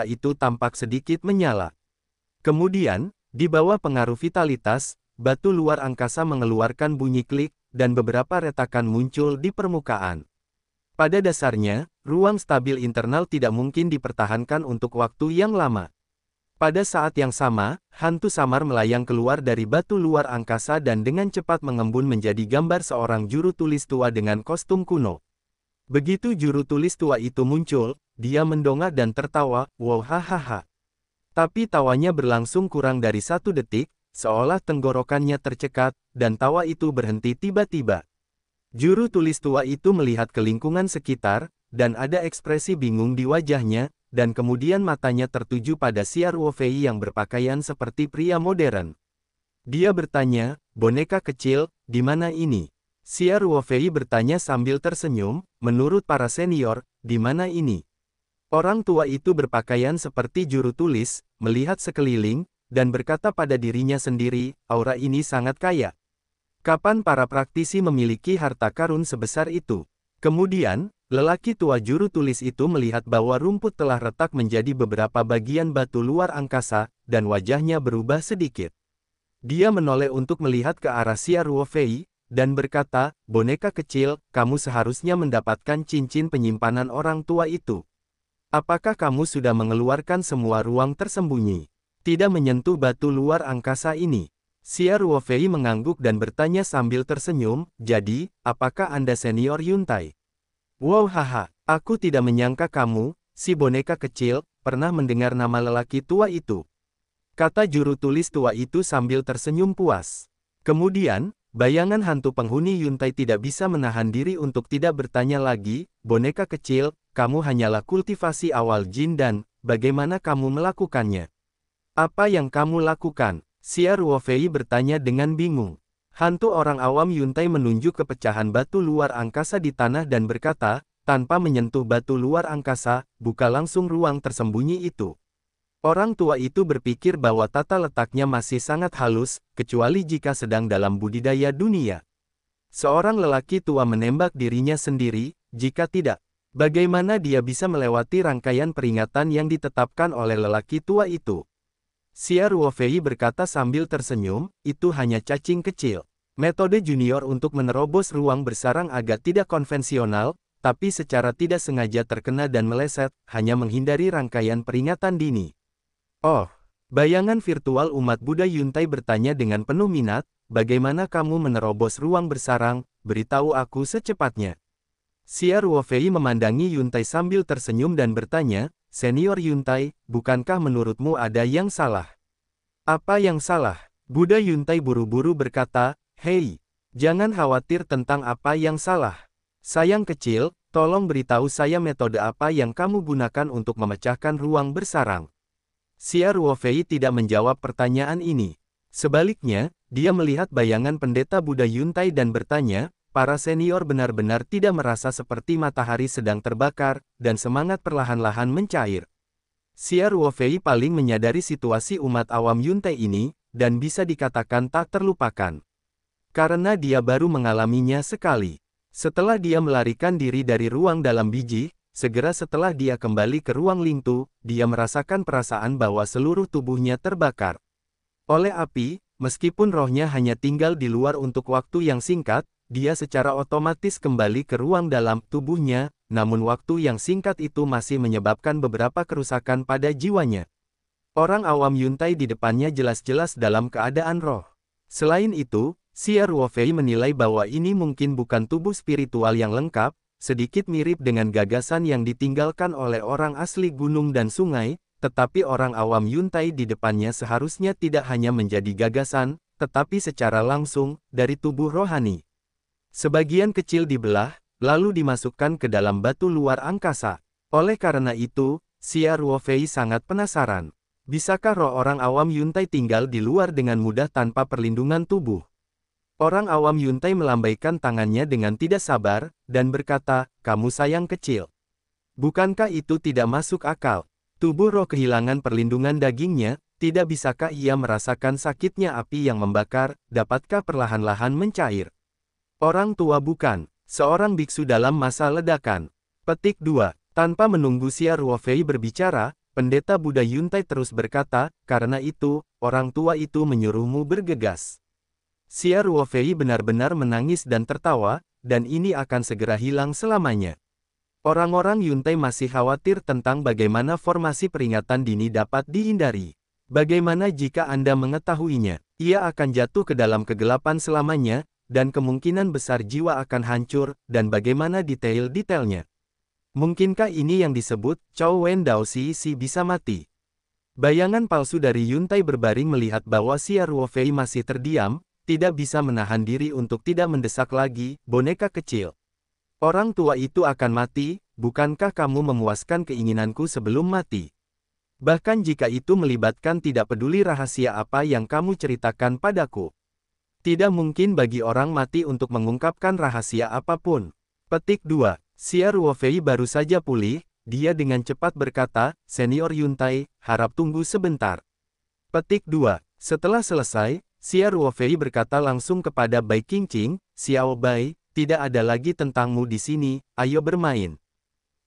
itu tampak sedikit menyala. Kemudian, di bawah pengaruh vitalitas, batu luar angkasa mengeluarkan bunyi klik, dan beberapa retakan muncul di permukaan. Pada dasarnya, ruang stabil internal tidak mungkin dipertahankan untuk waktu yang lama. Pada saat yang sama, hantu samar melayang keluar dari batu luar angkasa dan dengan cepat mengembun menjadi gambar seorang juru tulis tua dengan kostum kuno. Begitu juru tulis tua itu muncul, dia mendongak dan tertawa, wow hahaha. Tapi tawanya berlangsung kurang dari 1 detik, seolah tenggorokannya tercekat, dan tawa itu berhenti tiba-tiba. Juru tulis tua itu melihat ke lingkungan sekitar, dan ada ekspresi bingung di wajahnya, dan kemudian matanya tertuju pada Xia Ruofei yang berpakaian seperti pria modern. Dia bertanya, boneka kecil, di mana ini? Xia Ruofei bertanya sambil tersenyum, menurut para senior, di mana ini? Orang tua itu berpakaian seperti juru tulis, melihat sekeliling, dan berkata pada dirinya sendiri, aura ini sangat kaya. Kapan para praktisi memiliki harta karun sebesar itu? Kemudian, lelaki tua juru tulis itu melihat bahwa rumput telah retak menjadi beberapa bagian batu luar angkasa, dan wajahnya berubah sedikit. Dia menoleh untuk melihat ke arah Xia Ruofei, dan berkata, boneka kecil, kamu seharusnya mendapatkan cincin penyimpanan orang tua itu. Apakah kamu sudah mengeluarkan semua ruang tersembunyi? Tidak menyentuh batu luar angkasa ini. Xia Ruofei mengangguk dan bertanya sambil tersenyum, jadi, apakah Anda senior Yuntai? Wow haha, aku tidak menyangka kamu, si boneka kecil, pernah mendengar nama lelaki tua itu. Kata juru tulis tua itu sambil tersenyum puas. Kemudian, bayangan hantu penghuni Yuntai tidak bisa menahan diri untuk tidak bertanya lagi, boneka kecil, kamu hanyalah kultivasi awal jin dan, bagaimana kamu melakukannya? Apa yang kamu lakukan? Xia Ruofei bertanya dengan bingung. Hantu orang awam Yuntai menunjuk ke pecahan batu luar angkasa di tanah dan berkata, tanpa menyentuh batu luar angkasa, buka langsung ruang tersembunyi itu. Orang tua itu berpikir bahwa tata letaknya masih sangat halus, kecuali jika sedang dalam budidaya dunia. Seorang lelaki tua menembak dirinya sendiri, jika tidak, bagaimana dia bisa melewati rangkaian peringatan yang ditetapkan oleh lelaki tua itu? Xia Ruofei berkata sambil tersenyum, itu hanya cacing kecil. Metode junior untuk menerobos ruang bersarang agak tidak konvensional, tapi secara tidak sengaja terkena dan meleset, hanya menghindari rangkaian peringatan dini. Oh, bayangan virtual umat Buddha Yuntai bertanya dengan penuh minat, bagaimana kamu menerobos ruang bersarang, beritahu aku secepatnya. Xia Ruofei memandangi Yuntai sambil tersenyum dan bertanya, Senior Yuntai, bukankah menurutmu ada yang salah? Apa yang salah? Buddha Yuntai buru-buru berkata, hei, jangan khawatir tentang apa yang salah. Sayang kecil, tolong beritahu saya metode apa yang kamu gunakan untuk memecahkan ruang bersarang. Xia Ruofei tidak menjawab pertanyaan ini. Sebaliknya, dia melihat bayangan pendeta Buddha Yuntai dan bertanya, para senior benar-benar tidak merasa seperti matahari sedang terbakar, dan semangat perlahan-lahan mencair. Xia Ruofei paling menyadari situasi umat awam Yuntai ini, dan bisa dikatakan tak terlupakan. Karena dia baru mengalaminya sekali. Setelah dia melarikan diri dari ruang dalam biji, segera setelah dia kembali ke ruang Lingtu, dia merasakan perasaan bahwa seluruh tubuhnya terbakar oleh api, meskipun rohnya hanya tinggal di luar untuk waktu yang singkat, dia secara otomatis kembali ke ruang dalam tubuhnya, namun waktu yang singkat itu masih menyebabkan beberapa kerusakan pada jiwanya. Orang awam Yuntai di depannya jelas-jelas dalam keadaan roh. Selain itu, Xia Ruofei menilai bahwa ini mungkin bukan tubuh spiritual yang lengkap, sedikit mirip dengan gagasan yang ditinggalkan oleh orang asli gunung dan sungai, tetapi orang awam Yuntai di depannya seharusnya tidak hanya menjadi gagasan, tetapi secara langsung, dari tubuh rohani. Sebagian kecil dibelah, lalu dimasukkan ke dalam batu luar angkasa. Oleh karena itu, Xia Ruofei sangat penasaran. Bisakah roh orang awam Yuntai tinggal di luar dengan mudah tanpa perlindungan tubuh? Orang awam Yuntai melambaikan tangannya dengan tidak sabar, dan berkata, kamu sayang kecil. Bukankah itu tidak masuk akal? Tubuh roh kehilangan perlindungan dagingnya, tidak bisakah ia merasakan sakitnya api yang membakar, dapatkah perlahan-lahan mencair? Orang tua bukan, seorang biksu dalam masa ledakan. Petik 2. Tanpa menunggu Xia Ruofei berbicara, pendeta Buddha Yuntai terus berkata, karena itu, orang tua itu menyuruhmu bergegas. Xia Ruofei benar-benar menangis dan tertawa, dan ini akan segera hilang selamanya. Orang-orang Yuntai masih khawatir tentang bagaimana formasi peringatan dini dapat dihindari. Bagaimana jika Anda mengetahuinya? Ia akan jatuh ke dalam kegelapan selamanya, dan kemungkinan besar jiwa akan hancur, dan bagaimana detail-detailnya? Mungkinkah ini yang disebut, Chow Wen Dao Si bisa mati? Bayangan palsu dari Yuntai berbaring melihat bahwa Xia Ruofei masih terdiam, tidak bisa menahan diri untuk tidak mendesak lagi, boneka kecil. Orang tua itu akan mati, bukankah kamu memuaskan keinginanku sebelum mati? Bahkan jika itu melibatkan tidak peduli rahasia apa yang kamu ceritakan padaku. Tidak mungkin bagi orang mati untuk mengungkapkan rahasia apapun. Petik 2. Xia Ruofei baru saja pulih, dia dengan cepat berkata, Senior Yuntai, harap tunggu sebentar. Petik 2. Setelah selesai, Xia Ruofei berkata langsung kepada Bai Qingqing, Xiao Bai, tidak ada lagi tentangmu di sini, ayo bermain.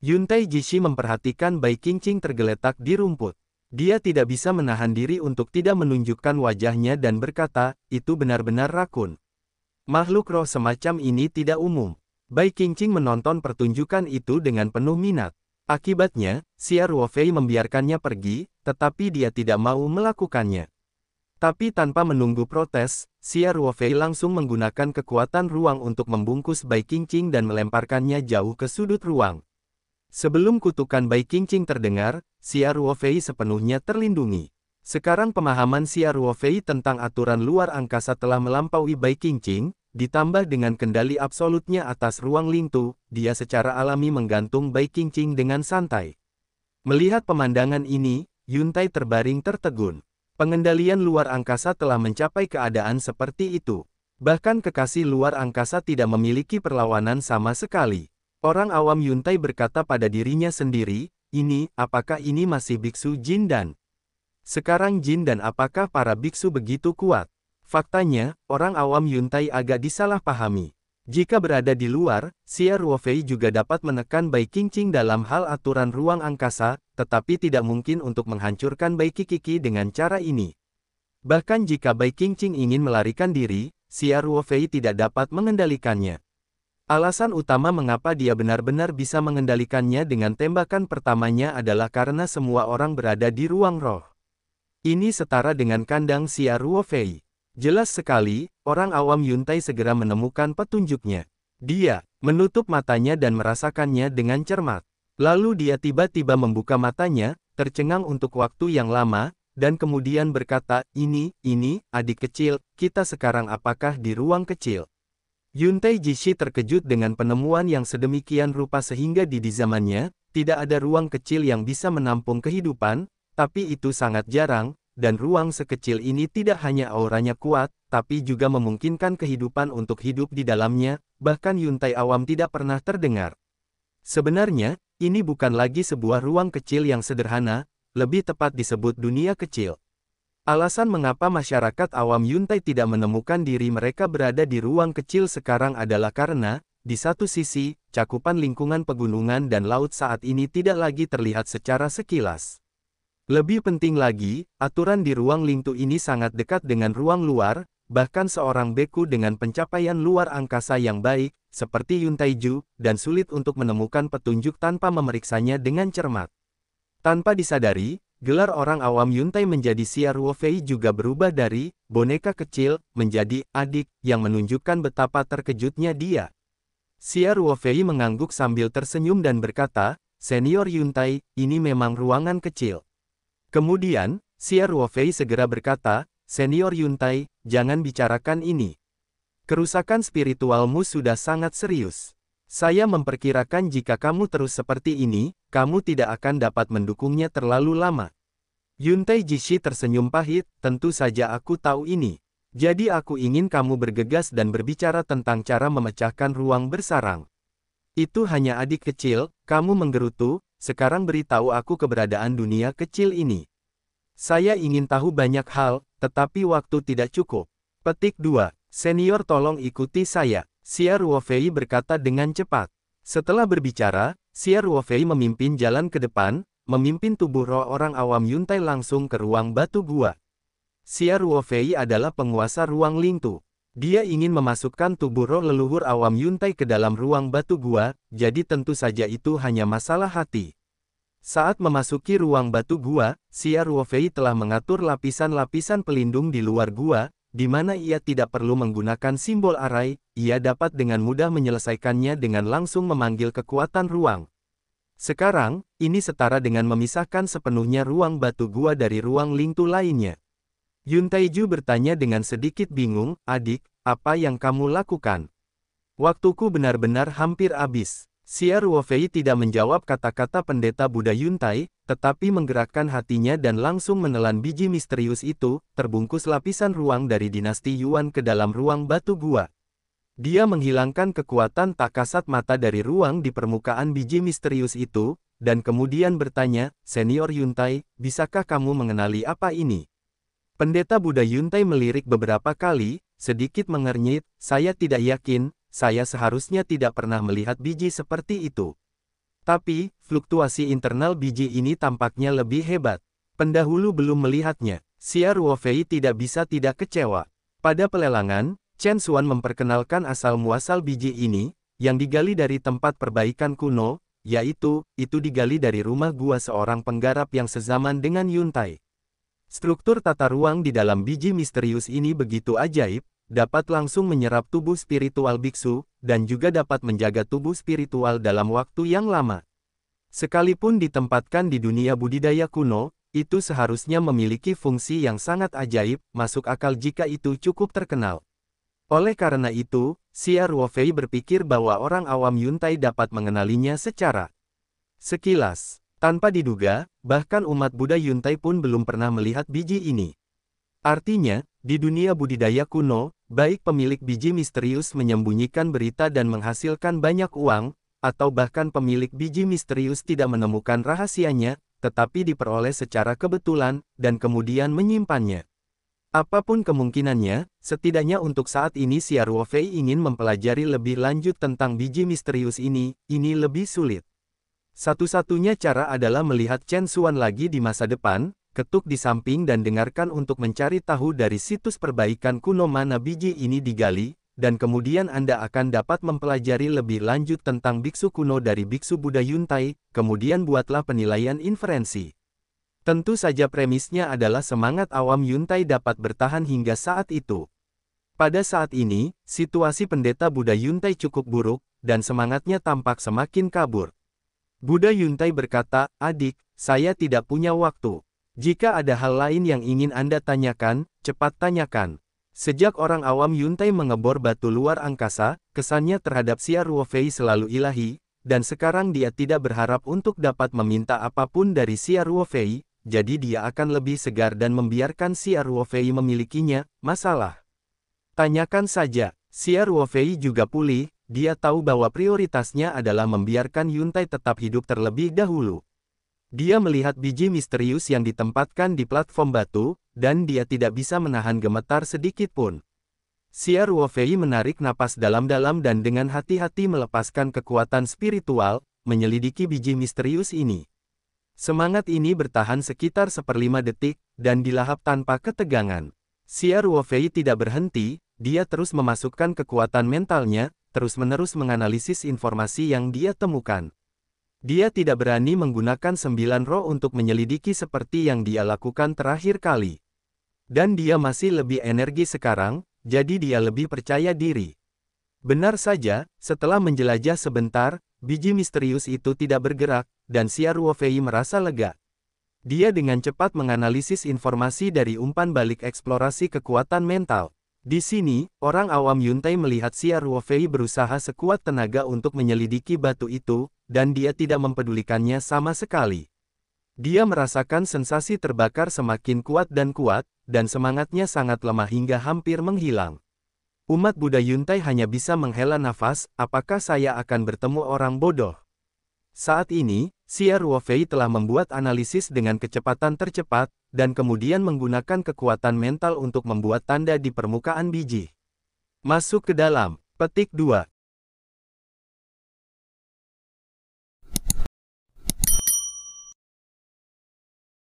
Yuntai Jishi memperhatikan Bai Qingqing tergeletak di rumput. Dia tidak bisa menahan diri untuk tidak menunjukkan wajahnya dan berkata, itu benar-benar rakun. Makhluk roh semacam ini tidak umum. Bai Qingqing menonton pertunjukan itu dengan penuh minat. Akibatnya, Xia Ruofei membiarkannya pergi, tetapi dia tidak mau melakukannya. Tapi tanpa menunggu protes, Xia Ruofei langsung menggunakan kekuatan ruang untuk membungkus Bai Qingqing dan melemparkannya jauh ke sudut ruang. Sebelum kutukan Bai Qingqing terdengar, Xia Ruofei sepenuhnya terlindungi. Sekarang pemahaman Xia Ruofei tentang aturan luar angkasa telah melampaui Bai Qingqing, ditambah dengan kendali absolutnya atas ruang Lingtu, dia secara alami menggantung Bai Qingqing dengan santai. Melihat pemandangan ini, Yuntai terbaring tertegun. Pengendalian luar angkasa telah mencapai keadaan seperti itu. Bahkan kekasih luar angkasa tidak memiliki perlawanan sama sekali. Orang awam Yuntai berkata pada dirinya sendiri, apakah ini masih biksu Jin dan? Sekarang Jin dan apakah para biksu begitu kuat? Faktanya, orang awam Yuntai agak disalahpahami. Jika berada di luar, Xia Ruofei juga dapat menekan Bai Qingqing dalam hal aturan ruang angkasa, tetapi tidak mungkin untuk menghancurkan Bai Qingqing dengan cara ini. Bahkan jika Bai Qingqing ingin melarikan diri, Xia Ruofei tidak dapat mengendalikannya. Alasan utama mengapa dia benar-benar bisa mengendalikannya dengan tembakan pertamanya adalah karena semua orang berada di ruang roh. Ini setara dengan kandang Xia Ruofei. Jelas sekali, orang awam Yuntai segera menemukan petunjuknya. Dia menutup matanya dan merasakannya dengan cermat. Lalu dia tiba-tiba membuka matanya, tercengang untuk waktu yang lama, dan kemudian berkata, ini, adik kecil, kita sekarang apakah di ruang kecil? Yuntai Jishi terkejut dengan penemuan yang sedemikian rupa sehingga di zamannya, tidak ada ruang kecil yang bisa menampung kehidupan, tapi itu sangat jarang, dan ruang sekecil ini tidak hanya auranya kuat, tapi juga memungkinkan kehidupan untuk hidup di dalamnya, bahkan Yuntai awam tidak pernah terdengar. Sebenarnya, ini bukan lagi sebuah ruang kecil yang sederhana, lebih tepat disebut dunia kecil. Alasan mengapa masyarakat awam Yuntai tidak menemukan diri mereka berada di ruang kecil sekarang adalah karena, di satu sisi, cakupan lingkungan pegunungan dan laut saat ini tidak lagi terlihat secara sekilas. Lebih penting lagi, aturan di ruang lingtu ini sangat dekat dengan ruang luar, bahkan seorang beku dengan pencapaian luar angkasa yang baik, seperti Yuntaiju, dan sulit untuk menemukan petunjuk tanpa memeriksanya dengan cermat. Tanpa disadari, gelar orang awam Yuntai menjadi Xia Ruofei juga berubah dari boneka kecil menjadi adik, yang menunjukkan betapa terkejutnya dia. Xia Ruofei mengangguk sambil tersenyum dan berkata, "Senior Yuntai, ini memang ruangan kecil." Kemudian, Xia Ruofei segera berkata, "Senior Yuntai, jangan bicarakan ini. Kerusakan spiritualmu sudah sangat serius. Saya memperkirakan jika kamu terus seperti ini, kamu tidak akan dapat mendukungnya terlalu lama." Yuntai Jishi tersenyum pahit, "Tentu saja aku tahu ini. Jadi aku ingin kamu bergegas dan berbicara tentang cara memecahkan ruang bersarang. Itu hanya adik kecil," kamu menggerutu, "sekarang beritahu aku keberadaan dunia kecil ini. Saya ingin tahu banyak hal, tetapi waktu tidak cukup." Petik 2. Senior tolong ikuti saya, Xia Ruofei berkata dengan cepat. Setelah berbicara, Xia Ruofei memimpin jalan ke depan, memimpin tubuh roh orang awam Yuntai langsung ke ruang batu gua. Xia Ruofei adalah penguasa ruang lingtu. Dia ingin memasukkan tubuh roh leluhur awam Yuntai ke dalam ruang batu gua, jadi tentu saja itu hanya masalah hati. Saat memasuki ruang batu gua, Xia Ruofei telah mengatur lapisan-lapisan pelindung di luar gua, di mana ia tidak perlu menggunakan simbol arai, ia dapat dengan mudah menyelesaikannya dengan langsung memanggil kekuatan ruang. Sekarang, ini setara dengan memisahkan sepenuhnya ruang batu gua dari ruang lingtu lainnya. Yuntaiju bertanya dengan sedikit bingung, "Adik, apa yang kamu lakukan? Waktuku benar-benar hampir habis." Xia Ruofei tidak menjawab kata-kata pendeta Buddha Yuntai, tetapi menggerakkan hatinya dan langsung menelan biji misterius itu, terbungkus lapisan ruang dari dinasti Yuan ke dalam ruang batu gua. Dia menghilangkan kekuatan tak kasat mata dari ruang di permukaan biji misterius itu, dan kemudian bertanya, "Senior Yuntai, bisakah kamu mengenali apa ini?" Pendeta Buddha Yuntai melirik beberapa kali, sedikit mengernyit, "Saya tidak yakin, saya seharusnya tidak pernah melihat biji seperti itu. Tapi, fluktuasi internal biji ini tampaknya lebih hebat. Pendahulu belum melihatnya." Xia Ruofei tidak bisa tidak kecewa. Pada pelelangan, Chen Xuan memperkenalkan asal-muasal biji ini, yang digali dari tempat perbaikan kuno, yaitu, itu digali dari rumah gua seorang penggarap yang sezaman dengan Yuntai. Struktur tata ruang di dalam biji misterius ini begitu ajaib, dapat langsung menyerap tubuh spiritual biksu, dan juga dapat menjaga tubuh spiritual dalam waktu yang lama. Sekalipun ditempatkan di dunia budidaya kuno, itu seharusnya memiliki fungsi yang sangat ajaib, masuk akal jika itu cukup terkenal. Oleh karena itu, Xia Ruofei berpikir bahwa orang awam Yuntai dapat mengenalinya secara sekilas. Tanpa diduga, bahkan umat Buddha Yuntai pun belum pernah melihat biji ini. Artinya, di dunia budidaya kuno, baik pemilik biji misterius menyembunyikan berita dan menghasilkan banyak uang, atau bahkan pemilik biji misterius tidak menemukan rahasianya, tetapi diperoleh secara kebetulan, dan kemudian menyimpannya. Apapun kemungkinannya, setidaknya untuk saat ini Xia Ruofei ingin mempelajari lebih lanjut tentang biji misterius ini lebih sulit. Satu-satunya cara adalah melihat Chen Xuan lagi di masa depan, ketuk di samping dan dengarkan untuk mencari tahu dari situs perbaikan kuno mana biji ini digali, dan kemudian Anda akan dapat mempelajari lebih lanjut tentang biksu kuno dari biksu Buddha Yuntai, kemudian buatlah penilaian inferensi. Tentu saja premisnya adalah semangat awam Yuntai dapat bertahan hingga saat itu. Pada saat ini, situasi pendeta Buddha Yuntai cukup buruk, dan semangatnya tampak semakin kabur. Buddha Yuntai berkata, "Adik, saya tidak punya waktu. Jika ada hal lain yang ingin Anda tanyakan, cepat tanyakan." Sejak orang awam Yuntai mengebor batu luar angkasa, kesannya terhadap Xia Ruofei selalu ilahi, dan sekarang dia tidak berharap untuk dapat meminta apapun dari Xia Ruofei, jadi dia akan lebih segar dan membiarkan Xia Ruofei memilikinya. Masalah? Tanyakan saja. Xia Ruofei juga pulih, dia tahu bahwa prioritasnya adalah membiarkan Yuntai tetap hidup terlebih dahulu. Dia melihat biji misterius yang ditempatkan di platform batu, dan dia tidak bisa menahan gemetar sedikit pun. Xia Ruofei menarik napas dalam-dalam dan dengan hati-hati melepaskan kekuatan spiritual, menyelidiki biji misterius ini. Semangat ini bertahan sekitar 1/5 detik, dan dilahap tanpa ketegangan. Xia Ruofei tidak berhenti, dia terus memasukkan kekuatan mentalnya, terus-menerus menganalisis informasi yang dia temukan. Dia tidak berani menggunakan 9 roh untuk menyelidiki seperti yang dia lakukan terakhir kali. Dan dia masih lebih energi sekarang, jadi dia lebih percaya diri. Benar saja, setelah menjelajah sebentar, biji misterius itu tidak bergerak, dan Xia Ruofei merasa lega. Dia dengan cepat menganalisis informasi dari umpan balik eksplorasi kekuatan mental. Di sini, orang awam Yuntai melihat Xia Ruofei berusaha sekuat tenaga untuk menyelidiki batu itu, dan dia tidak mempedulikannya sama sekali. Dia merasakan sensasi terbakar semakin kuat, dan semangatnya sangat lemah hingga hampir menghilang. Umat Buddha Yuntai hanya bisa menghela nafas, apakah saya akan bertemu orang bodoh? Saat ini, Xia Ruofei telah membuat analisis dengan kecepatan tercepat, dan kemudian menggunakan kekuatan mental untuk membuat tanda di permukaan biji. Masuk ke dalam. Petik 2.